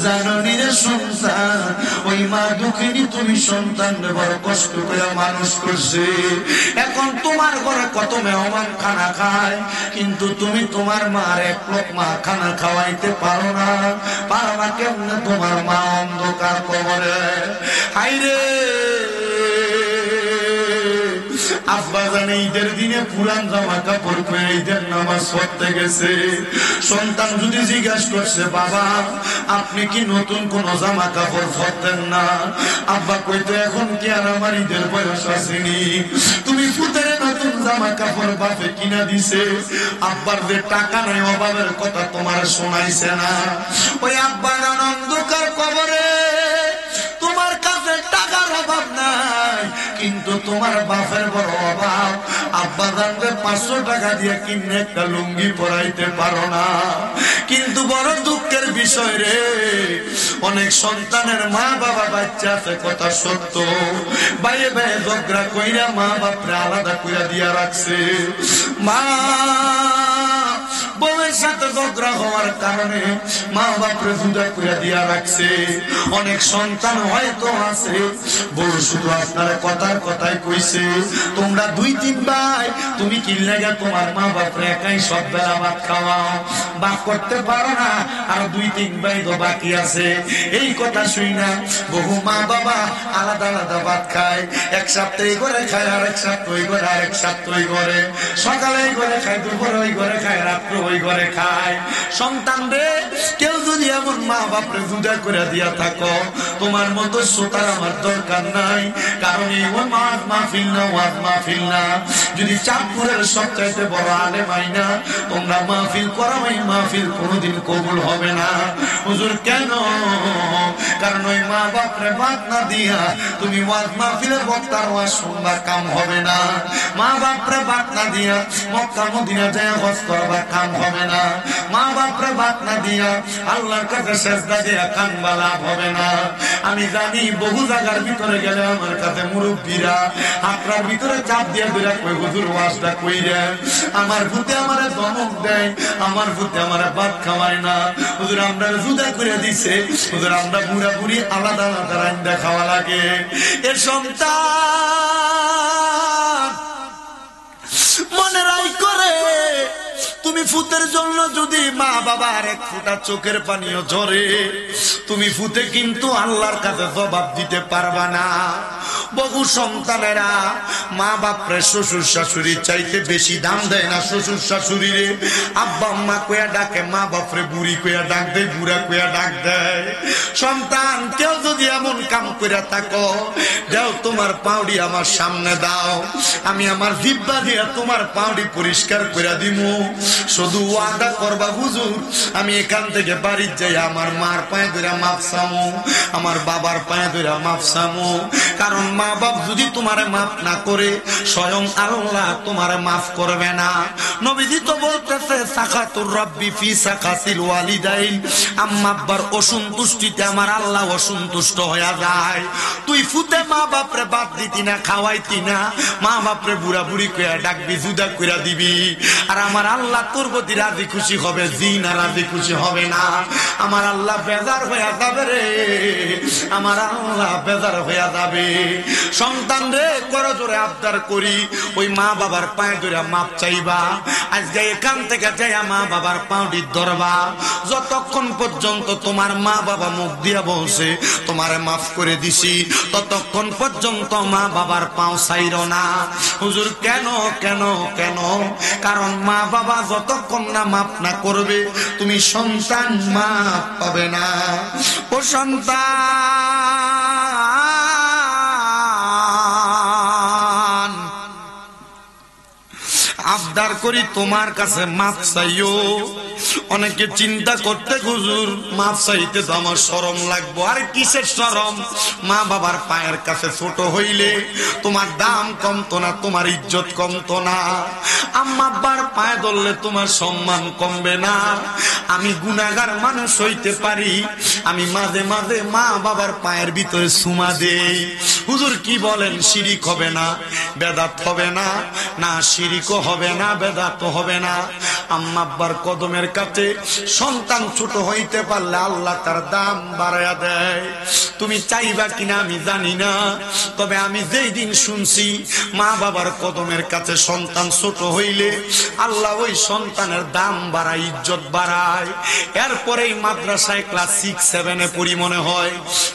জাননি রে সন্তান, ওই মা দুঃখিনী তুমি সন্তান বড় কষ্ট করে মানুষ করছে। এখন তোমার ঘরে কত মেহমান খানা খায়, কিন্তু তুমি তোমার মার এক লোকমা খানা খাওয়াইতে পারো না। পারো না কেমনে? তোমার মা অন্ধকার কবরে। হাইরে আব্বা জানে ঈদের দিনে পুরান জামা কাপড় পরে ঈদের নামাজ পড়তে গেছে। সন্তান যদি জিজ্ঞাসা করছে, বাবা আপনি কি নতুন কোন জামা কাপড় পরতেন না? আব্বা কইতো, এখন কি আর আমার ঈদের বয়স আসেনি? তুমি ফুতের নতুন জামা কাপড় বাপে কিনা দিছে। আব্বার যে টাকা নাই অভাবের কথা তোমার শোনাইছে না? ওই আব্বার অন্ধকার কবরে তোমার কাছে টাকার অভাব নাই, কিন্তু তোমার বাপের বড় অভাব। আব্বা জানবে 500 টাকা দিয়ে কিনে একটা লুঙ্গি পরাইতে পারো না। কিন্তু বড় দুঃখের বিষয় রে, অনেক সন্তানের মা বাবা বাচ্চা আছে, কথা সত্য, বাইরে বাইরে ঝগড়া কইরা মা বাপরে আলাদা কইরা দিয়া রাখছে। মা বউয়ের সাথে ঝগড়া হওয়ার কারণে মা বাপরে জুদা করে দিয়া রাখছে। অনেক সন্তান হয়তো আছে, বউ শুধু আপনার কথার কথাই কইছে, তোমরা 2-3 ভাই, তুমি কি লাগা তোমার মা বাপরে একাই সব বেলা ভাত খাওয়াও, বাপ করতে পারো না, আর 2-3 ভাই তো বাকি আছে। এই কথা শুই না বহু মা বাবা আলাদা আলাদা ভাত খায়। এক সপ্তাহ এই ঘরে খায়, আর এক সপ্তাহ ওই ঘরে, আর এক সপ্তাহ ওই ঘরে, সকালে এই ঘরে খায়, দুপুরে ওই ঘরে খায়, রাত্রে ওই ঘরে খায়। সন্তান রে, কেউ যদি এমন মা বাপরে জুদা করে দিয়া থাকো, তোমার মতো শ্রোতার আমার দরকার নাই। কারণ এই ওয়াজ মাহফিল না, ওয়াজ মাহফিল না। যদি চাঁদপুরের সবচাইতে বড় আলেম আইনা তোমরা মাহফিল করো, এই মাহফিল কোনোদিন কবুল হবে না। হুজুর কেন? কারণ ওই মা বাপরে ভাত না দিয়া তুমি ওয়াজ মাহফিলের বক্তার ওয়াজ শুনবার কাম হবে না। মা বাপরে ভাত না দিয়া মক্কা মদিনা যায় হজ করবার কাম হবে না। মা বাপরে ভাত না দিয়া আল্লাহর কাছে সেজদা দিয়া কানবা লাভ হবে না। আমি জানি বহু জায়গার ভিতরে গেলে আমার কাছে মুরব্বীরা আপনার ভিতরে চাপ দিয়া দিরা কই, হুজুর ওয়াজটা কইরা আমার ভূতে আমারে ধমক দেয়, আমার ভূতে আমারে ভাত খাওয়ায় না। হুজুর আমরা জুদা করে দিছে, হুজুর আমরা বুড়া বুড়ি আলাদা আলাদা রান্না খাওয়া লাগে। এ সন্তান মনে রাই করে, তুমি ফুতের জন্য যদি মা বাবার এক ফোঁটা চোখের পানিও ঝরে, তুমি ফুতে কিন্তু আল্লাহর কাছে জবাব দিতে পারবা না। বহু সন্তানেরা মা বাপরে শ্বশুর শাশুড়ির চাইতে বেশি দাম দেয় না। শ্বশুর শাশুড়িরে আব্বা আম্মা কইয়া ডাকে, মা বাপরে বুড়ি কইয়া ডাক দেয়, বুড়া কইয়া ডাক দেয়। সন্তান কেউ যদি এমন কাম কইরা থাকো, দাও তোমার পাউডি আমার সামনে দাও, আমি আমার জিহ্বা দিয়া তোমার পাউডি পরিষ্কার কইরা দিমু। শুধু ওয়াদা করবা, হুজুর আমি এখান থেকে বাড়ি যাই আমার মার পায়ে ধরে মাফ চামু, আমার বাবার পায়ে ধরে মাফ চামু। কারণ মা বাপ যদি তোমারে মাফ না করে, স্বয়ং আল্লাহ তোমারে মাফ করবে না। নবীজি তো বলতেছে, সাখাতুর রাব্বি ফি সাখাতিল ওয়ালিদাইন, আম্মা আব্বার অসন্তুষ্টিতে আমার আল্লাহ অসন্তুষ্ট হয়ে যায়। তুই ফুতে মা বাপরে বাদ দিতি না, খাওয়াইতি না, মা বাপরে বুড়া বুড়ি কইয়া ডাকবি, জুদা কইরা দিবি, আর আমার আল্লাহ তোর প্রতি রাজি খুশি হবে, জি না রাজি খুশি হবে না। আমার আল্লাহ বেজার হয়ে যাবে রে, আমার আল্লাহ বেজার হয়ে যাবে। সন্তান রে, করো জোরে আবদার করি, ওই মা বাবার পায়ে ধরে মাপ চাইবা। আজকে এখান থেকে যাইয়া মা বাবার পাউডি ধরবা, যতক্ষণ পর্যন্ত তোমার মা বাবা মুখ দিয়া বলছে তোমারে মাফ করে দিছি, ততক্ষণ পর্যন্ত মা বাবার পাও ছাইরো না। হুজুর কেন কেন কেন? কারণ মা বাবা যতক্ষণ না মাফ না করবে, তুমি সন্তান মাফ পাবে না। ও সন্তান, আবদার করি তোমার কাছে মাফ চাইও। অনেকে চিন্তা করতে হুজুর মাপ চাইতে তো আমার শরম লাগবো। আরে কিসের শরম? মা বাবার পায়ের কাছে ছোট হইলে তোমার দাম কমতো না, তোমার ইজ্জত কমতো না। আম্মা আব্বার পায়ে ধরলে তোমার সম্মান কমবে না। আমি গুনাহগার মানুষ হইতে পারি, আমি মাঝে মাঝে মা বাবার পায়ের ভিতরে চুমা দেই। হুজুর কি বলেন? শিরিক হবে না, বেদাত হবে না? না, শিরিকও হবে না, বেদাতও হবে না। আম্মা আব্বার কদমের কাছে সন্তান ছোট হইতে পারলে আল্লাহ তার দাম বাড়ায়া দেয়। তুমি চাইবা কিনা আমি জানি না, তবে আমি যেই দিন শুনছি মা বাবার কদমের কাছে সন্তান ছোট হইলে আল্লাহ ওই সন্তানের দাম বাড়ায়, ইজ্জত বাড়ায়। এরপরেই মাদ্রাসায় ক্লাস 6-7 পড়ি মনে হয়,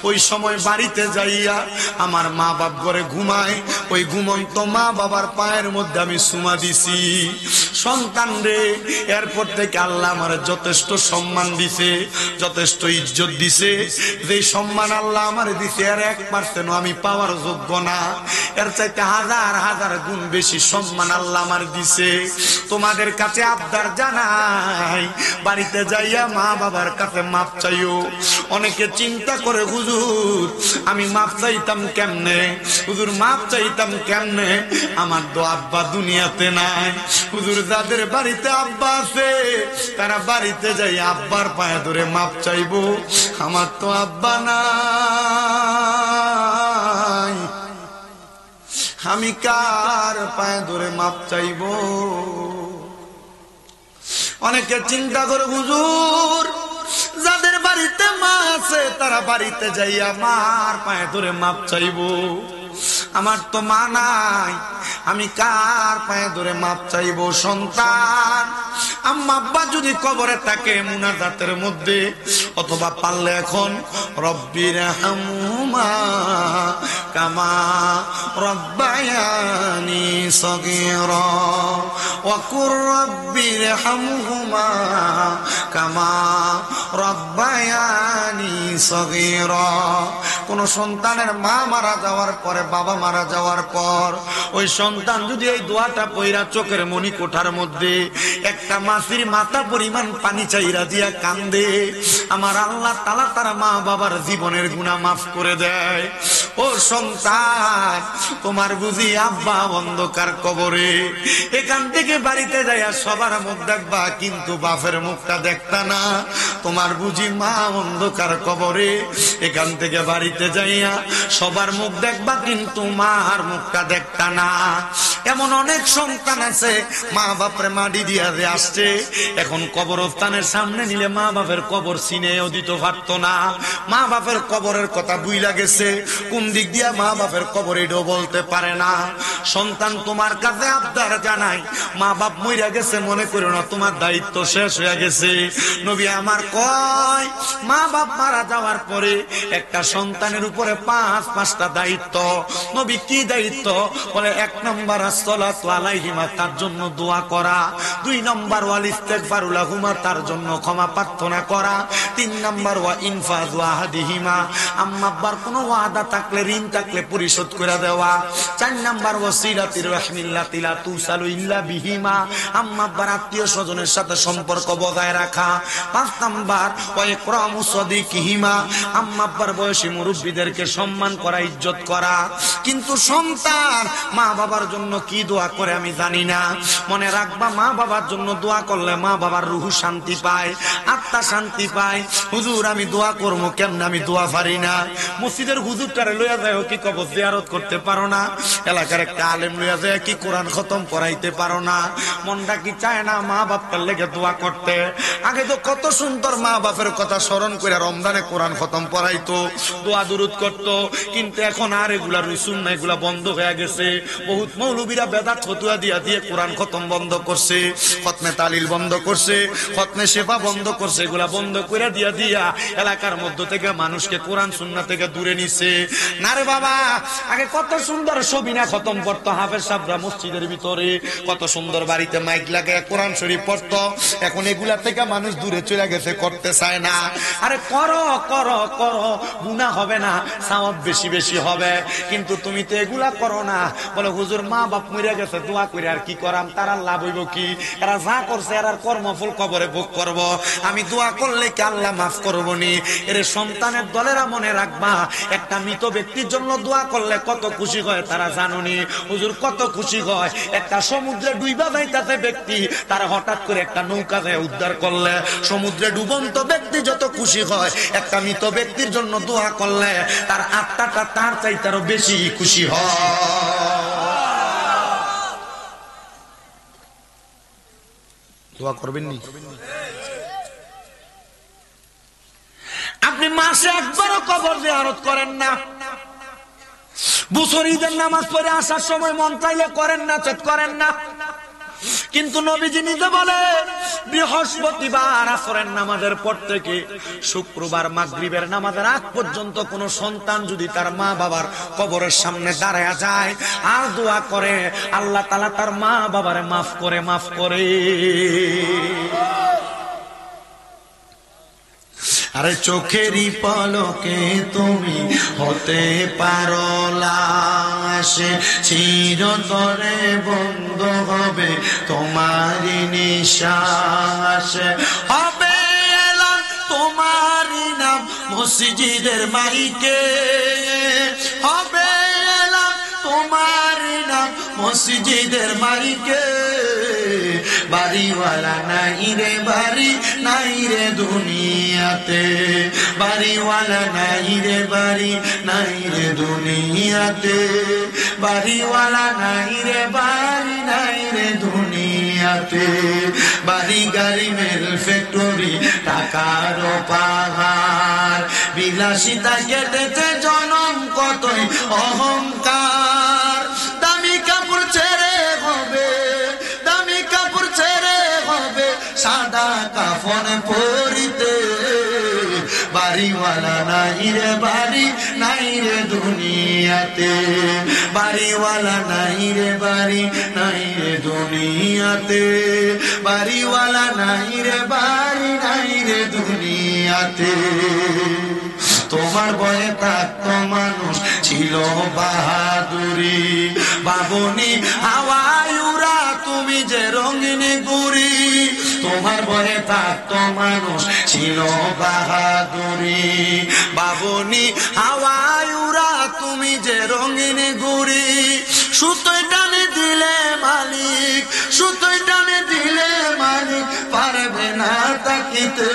ওই সময় বাড়িতে যাইয়া আমার মা বাপ ঘরে ঘুমায়, ওই ঘুমন্ত মা বাবার পায়ের মধ্যে আমি চুমা দিছি। সন্তান রে, এরপর থেকে আল্লাহ আমার যথেষ্ট সম্মান দিছে, যথেষ্ট ইজ্জত দিছে। যে সম্মান আল্লাহ আমার দিছে এর 1% আমি পাওয়ার যোগ্য না, এর চাইতে হাজার হাজার গুণ বেশি সম্মান আল্লাহ আমার দিছে। তোমাদের কাছে আবদার জানাই, বাড়িতে যাইয়া মা বাবার কাছে মাপ চাইও। অনেকে চিন্তা করে হুজুর আমি মাপ চাইতাম কেমনে, হুজুর মাপ চাইতাম কেমনে, আমার তো আব্বা দুনিয়াতে নাই। হুজুর যাদের বাড়িতে আব্বা আছে তারা বাড়িতে যাই আব্বার পায়ে ধরে মাপ চাইবো। আমার তো আব্বা নাই, আমি কার পায়ে ধরে মাপ চাইবো? অনেকে চিন্তা করে হুজুর যাদের বাড়িতে মা আছে তারা বাড়িতে যাইয়া মার পায়ে ধরে মাপ চাইবো। আমার তো মা নাই, আমি কার পায়ে ধরে মাপ চাইবো? সন্তান আম্মা আব্বা যদি কবরে থাকে মুনাজাতের মধ্যে, অথবা পারলে এখন রব্বির হামহুমা কামা রব্বায়ানি সগীরা ওয়া কুর রব্বির হামহুমা কামা রব্বায়ানি সগীরা। কোন সন্তানের মা মারা যাওয়ার পরে, বাবা মারা যাওয়ার পর ওই সন্তান যদি এই দোয়াটা পইরা চোখের মনি কোঠার মধ্যে একটা মাছির মাথা পরিমাণ পানি চাইরা দিয়া কান্দে, আমার আল্লাহ তাআলা তার মা বাবার জীবনের গুনাহ মাফ করে দেয়। ও সন্তান, তোমার বুঝি আব্বা অন্ধকার কবরে, এখান থেকে বাড়িতে যাইয়া সবার মুখ দেখবা কিন্তু বাপের মুখটা দেখতা না। তোমার বুঝি মা অন্ধকার কবরে, এখান থেকে বাড়িতে যাইয়া সবার মুখ দেখবা কিন্তু মার মুখটা দেখতা না। এমন অনেক সন্তান আছে মা বাপরে মাটি দিয়া যে আসছে, এখন কবরস্থানের সামনে নিলে মা বাপের কবর চিনেও দিতে পারতো না। মা বাপের কবরের কথা বুইলা গেছে, কোন দিক দিয়া মা বাপের কবর এটাও বলতে পারে না। সন্তান তোমার কাছে আবদার জানাই, মা বাপ মইরা গেছে মনে করো না তোমার দায়িত্ব শেষ হয়ে গেছে। নবী আমার কয় মা বাপ মারা যাওয়ার পরে একটা সন্তানের উপরে 5-5টা দায়িত্ব। নবী কি দায়িত্ব? বলে 1 নম্বর আসসালাতু আলাইহিমা, তার জন্য দোয়া করা। 2 নম্বর ওয়াল ইস্তিগফারু লাহুমা, তার জন্য ক্ষমা প্রার্থনা করা। 3 নম্বর ওয়া ইনফাযু আহাদিহিমা, আম্মা আব্বার কোনো ওয়াদা থাকলে, ঋণ থাকলে পরিশোধ করে দেওয়া। 4 নম্বর ওয়াসিলাতির রাহমিল্লাতি লা তুসালু ইল্লা বিহিমা, আম্মা আব্বার আত্মীয় স্বজনের সাথে সম্পর্ক বজায় রাখা। 5 নম্বর ওয়া ইকরামু সাদিকিহিমা, আম্মা আব্বার বয়সী মুরব্বিদেরকে সম্মান করা, ইজ্জত করা। কিন্তু সন্তান মা বাবার জন্য কি দোয়া করে আমি জানি না। মনে রাখবা, মা বাবার জন্য দোয়া করলে মা বাবার রুহ শান্তি পায়, আত্মা শান্তি পায়। হুজুর আমি দোয়া করবো কেমন? আমি দোয়া পারি না। মসজিদের হুজুরটারে লইয়া যায় কি কবর জিয়ারত করতে পারো না? এলাকার একটা আলেম লইয়া যায় কি কোরআন খতম করাইতে পারো না? মনটা কি চায় না মা বাপটার লেগে দোয়া করতে? আগে তো কত সুন্দর মা বাপের কথা স্মরণ করে রমজানে কোরআন খতম পড়াইতো, দোয়া দুরুদ করতো। কিন্তু এখন আর এগুলা রুসুন না, এগুলা বন্ধ হয়ে গেছে। বহুত মৌলবীরা বেদাত ফতুয়া দিয়া দিয়ে কোরআন খতম বন্ধ করছে, খতমে তালিল বন্ধ করছে, খতমে শেফা বন্ধ করছে। এগুলা বন্ধ করে দিয়া দিয়া এলাকার মধ্য থেকে মানুষকে কোরআন সুন্নাহ থেকে দূরে নিছে। না রে বাবা, আগে কত সুন্দর সবিনা খতম পড়তো হাফেজ সাহেবরা মসজিদের ভিতরে, কত সুন্দর বাড়িতে মাইক লাগায় কোরআন শরীফ পড়তো। এখন এগুলা থেকে মানুষ দূরে চলে গেছে, করতে চায় না। আরে করো করো করো, গুনাহ হবে না, সওয়াব বেশি বেশি হবে। কিন্তু তুমি তো এগুলা করো না। বলে হুজুর মা বাপ মরে গেছে, দোয়া করে আর কি করাম, তারা লাভ হইব কি? এরা যা করছে এর কর্মফল কবরে ভোগ করব। আমি দোয়া করলে কি আল্লাহ মাফ করবো নি? এর সন্তানের দলেরা মনে রাখবা, একটা মৃত ব্যক্তির জন্য দোয়া করলে কত খুশি হয় তারা জানুনি? হুজুর কত খুশি হয়, একটা সমুদ্রে ডুইবা যাইতাছে ব্যক্তি, তারা হঠাৎ করে একটা নৌকা যায় উদ্ধার করলে সমুদ্রে ডুবন্ত ব্যক্তি যত খুশি হয়, একটা মৃত ব্যক্তির জন্য দোয়া করলে তার আত্মাটা তার চাইতে আরো বেশি খুশি হয়। দোয়া করবেন নি? আপনি মাসে একবারও কবর জিয়ারত করেন না, বছর ঈদের নামাজ পড়ে আসার সময় মন চাইলে করেন না, চেত করেন না। কিন্তু নবীজি নিজে বলে, বৃহস্পতিবার আসরের নামাজের পর থেকে শুক্রবার মাগরিবের নামাজের আগ পর্যন্ত কোন সন্তান যদি তার মা বাবার কবরের সামনে দাঁড়ায়া যায় আর দোয়া করে, আল্লাহ তাআলা তার মা বাবারে মাফ করে, মাফ করে। আরে চোখেরই পলকে তুমি হতে পারো লাশ, চিরতরে বন্ধ হবে তোমারই নিঃশ্বাস। হবে এলান তোমারই নাম মসজিদের মাইকে, হবে এলান তোমারই নাম মসজিদের মাইকে। বাড়িওয়ালা নাই রে বাড়ি, নাই রে দুনিয়াতে, বাড়িওয়ালা নাই রে বাড়ি, নাই রে দুনিয়াতে, বাড়িওয়ালা নাই রে বাড়ি, নাই রে দুনিয়াতে। বাড়ি গাড়ি মেল ফ্যাক্টরি টাকার পাহাড়, বিলাসিতা কেটেছে জনম কতই অহংকার। দামি কাপড় ছেড়ে হবে, দামি কাপড় ছেড়ে হবে সাদা কাফন পরিতে। বাড়িওয়ালা নাই রে বাড়ি, নাই রে দুনিয়াতে, বাড়িওয়ালা নাই রে বাড়ি, নাই রে দুনিয়াতে, বাড়িওয়ালা নাই রে বাড়ি, নাই রে দুনিয়াতে। তোমার বয়ে থাকতো মানুষ ছিল বাহাদুরি, বাবনি হাওয়ায় উড়া তুমি যে রঙিন গুড়ি। তোমার বয়ে থাকতো মানুষ ছিল বাহাদুরি, বাবনি হাওয়ায় উড়া তুমি যে রঙিন গুড়ি। সুতোয় টানে দিলে মালিক, সুতোয় টানে দিলে মালিক পারবে না তাকিতে।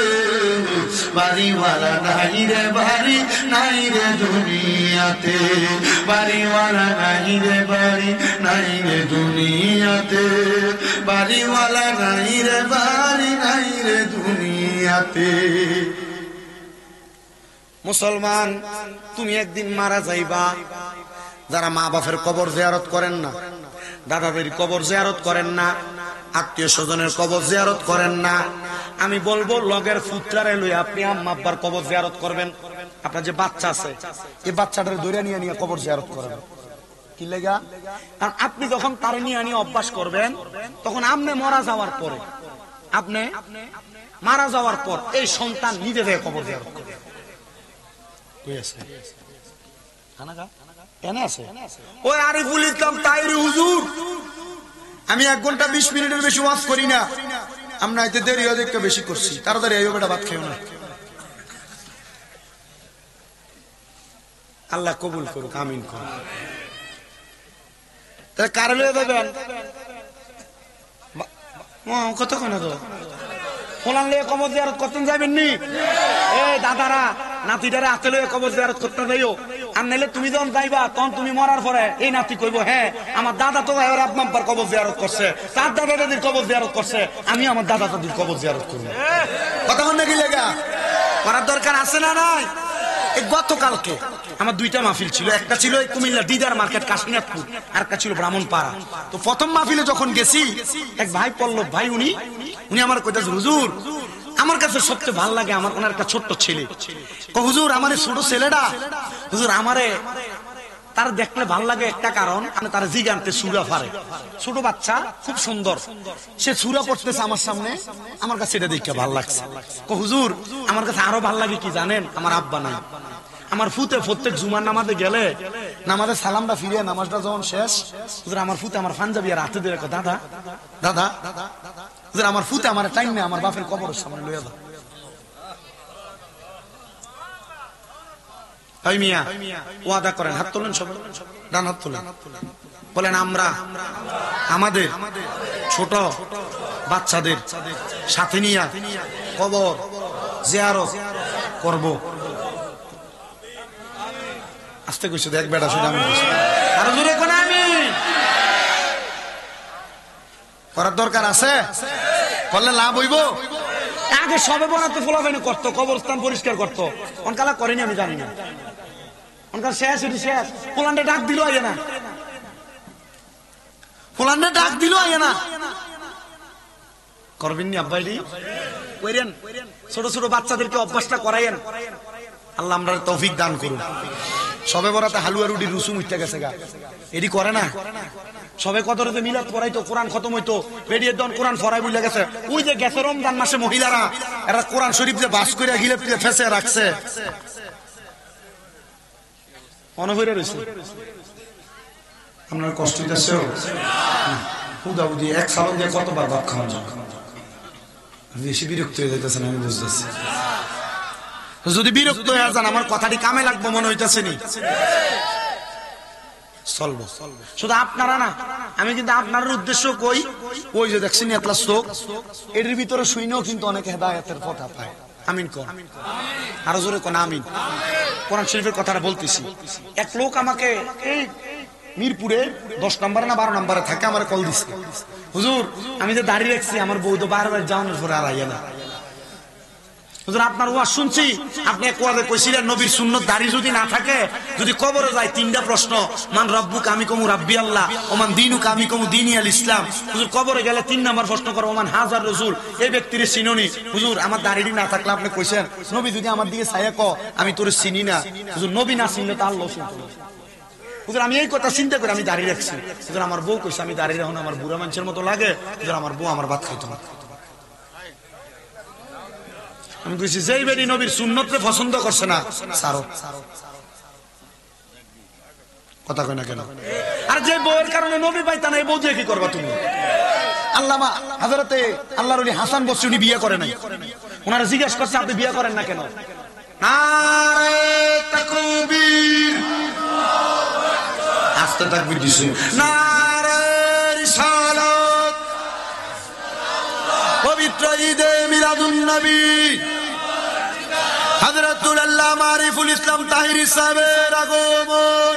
বাড়িওয়ালা নাই রে বাড়ি, নাই রে দুনিয়াতে, বাড়িওয়ালা নাই রে বাড়ি, নাই রে দুনিয়াতে, বাড়িওয়ালা নাই রে বাড়ি, নাই রে দুনিয়াতে। মুসলমান, তুমি একদিন মারা যাইবা। যারা মা বাপের কবর জিয়ারত করেন না, দাদাদের কবর জিয়ারত করেন না, আত্মীয় স্বজনের কবর জিয়ারত করেন না, আমি বলবো লগের ফুটরারে লই আপনি আম্মা আব্বার কবর জিয়ারত করবেন। আপনার যে বাচ্চা আছে এই বাচ্চাটারে ধরে নিয়ে নিয়ে কবর জিয়ারত করবেন। কি লাগা? কারণ আপনি যখন তারে নিয়ে নিয়ে অভ্যাস করবেন, তখন আপনি মারা যাওয়ার পরে, আপনি মারা যাওয়ার পর এই সন্তান নিজে থেকে কবর জিয়ারত করবে। কই আছে? খানাগা এনে আছে? ওই আরিফুল ইসলাম তাইরি হুজুর, আমি 1 ঘন্টা 20 মিনিটের বেশি ওয়াজ করি না। আমরা এতে দেরি হয়ে একটু বেশি করছি, তাড়াতাড়ি এই বেটা ভাত খেও না। আল্লাহ কবুল করুক, আমিন করুক। তাহলে কারে লয়ে যাবেন? কত কোন তো ফলান লয়ে কবর জিয়ারত করতেন যাবেন নি? এই দাদারা নাতিটারে হাতে লয়ে কবর জিয়ারত করতে যাইও। আর নাইলে তুমি যখন যাইবা তখন তুমি মরার পরে এই নাতি কইবো, হ্যাঁ আমার দাদা তো আব্বাম্পার কবর জিয়ারত করছে, তার দাদা দাদির কবর জিয়ারত করছে, আমি আমার দাদা দাদির কবর জিয়ারত করবো। কথা বল নাকি লেগা করার দরকার আছে না নাই? গতকালকে আমার 2টা মাহফিল ছিল, একটা ছিল কুমিল্লা দিদার মার্কেট কাশীনাথপুর, আর একটা ছিল ব্রাহ্মণপাড়া। তো প্রথম মাহফিলে যখন গেছি, এক ভাই পল্লব ভাই, উনি আমার কইতাছে, হুজুর আমার কাছে সবচেয়ে ভালো লাগে আমার ওনার একটা ছোট্ট ছেলে। হুজুর আমার ছোট ছেলেটা, হুজুর আমারে তার দেখলে ভাল লাগে একটা কারণ, তার জিগানতে সুরা ফারে, ছোট বাচ্চা খুব সুন্দর, সে সুরা পড়তেছে আমার সামনে, আমার কাছে এটা দেখে ভাল লাগছে। হুজুর আমার কাছে আরো ভাল লাগে কি জানেন, আমার আব্বা নাই, আমার ফুতে প্রত্যেক জুমার নামাজে গেলে নামাজের সালামটা ফিরিয়ে নামাজটা যখন শেষ, হুজুর আমার ফুতে আমার পাঞ্জাবি আর হাতে দিয়ে দাদা দাদা হুজুর আমার ফুতে আমার টাইম নেই, আমার বাপের কবরের সামনে লইয়া দাও। মিয়া ওয়াদা করেন, হাত তোলেন, সব ডান হাত তোলেন, বলেন আমরা আমাদের ছোট বাচ্চাদের সাথে নিয়ে কবর জিয়ারত করব। আস্তে কইছো দেখ বেটা, শুনে আমি আরো জোরে কোন আমি করার দরকার আছে, করলে লাভ হইব। আগে সবে বরাতে ফলাফাইন করতো, কবরস্থান পরিষ্কার করতো, অনকালা করেনি আমি জানি না, অনকাল শেষ হইনি, শেষ পোলান্ডে ডাক দিল আইয়ে না, পোলান্ডে ডাক দিল আইয়ে না, করবেন নি আব্বাইরি কইরেন, ছোট ছোট বাচ্চাদেরকে অভ্যাসটা করাইয়েন। আল্লাহ আমরা তৌফিক দান করুন। সবে বরাতে হালুয়া রুটি রুসুম উঠতে গেছে গা, এডি করে না। সবে কদরতে মিলাদ পড়াইতো, কোরআন খতম হইতো, বেরিয়ে দন কোরআন ফরাই বুঝলে গেছে। ওই যে গেছে রমজান মাসে মহিলারা এরা কোরআন শরীফ যে বাস করে গিলে ফেসে রাখছে, অনভরে রয়েছে। আপনার কষ্ট হইতেছে হুদাহুদি এক সালন দিয়ে কতবার ভাত খাওয়া যায়, বেশি বিরক্ত হয়ে যাইতেছেন আমি বুঝতেছি। যদি বিরক্ত হয়ে যান আমার কথাটি কামে লাগবো মনে হইতেছে নি, চলবো। শুধু আপনারা না, আমি কিন্তু আপনার উদ্দেশ্য কই, ওই যে দেখছেন এতলা চোখ, এর ভিতরে শুইনেও কিন্তু অনেক হেদায়েতের কথা পায়। আমিন কোন, আরো জোরে কোন আমিন। কোরআন শরীফের কথাটা বলতেছি। এক লোক আমাকে এই মিরপুরে 10 নম্বরে না 12 নম্বরে থাকে, আমার কল দিচ্ছে, হুজুর আমি যে দাঁড়িয়ে রাখছি আমার বউ তো বারবার যাওয়ানোর পরে আর আইয়া না। হুজুর আপনার ওয়াজ শুনছি, আপনি এক ওয়াজে কইছিলেন নবীর সুন্নত দাড়ি যদি না থাকে, যদি কবরে যায় 3টা প্রশ্ন, মান রব্বুক আমি কমু রাব্বি আল্লাহ, ওমান দীনুক আমি কমু দীনি আল ইসলাম। হুজুর কবরে গেলে 3 নাম্বার প্রশ্ন করো, ওমান হাজার রাসূল, এই ব্যক্তির চিনুনি। হুজুর আমার দাড়ি না থাকলে আপনি কইছেন নবী যদি আমার দিকে ছায়া কো আমি তোরে চিনি না। হুজুর নবী না চিনলে তো আল্লাহ চিনতো না। হুজুর আমি এই কথা চিন্তা করে আমি দাঁড়িয়ে রাখছি। হুজুর আমার বউ কইছে আমি দাঁড়িয়ে রাখুন, আমার বুড়া মানুষের মতো লাগে। হুজুর আমার বউ আমার ভাত খাইতো না। আমি কইছি যেই বেরি নবীর সুন্নতকে পছন্দ করছে না সারো, কথা কয় না কেন? আর যে বউয়ের কারণে নবী পাইতা না, এই বউ দিয়ে কি করবা তুমি? আল্লামা হযরতে আল্লাহর ওলি হাসান বসরি উনি বিয়ে করে নাই, ওনারা জিজ্ঞাসা করছে আপনি বিয়ে করেন না কেন? নারে তাকবীর, আস্তে তাকবীর দিছে, নারে রিসালাত, পবিত্র ঈদে মিলাদুন নবী হযরতুল আল্লামা আরিফুল ইসলাম তাহিরি সাহেবের আগমন।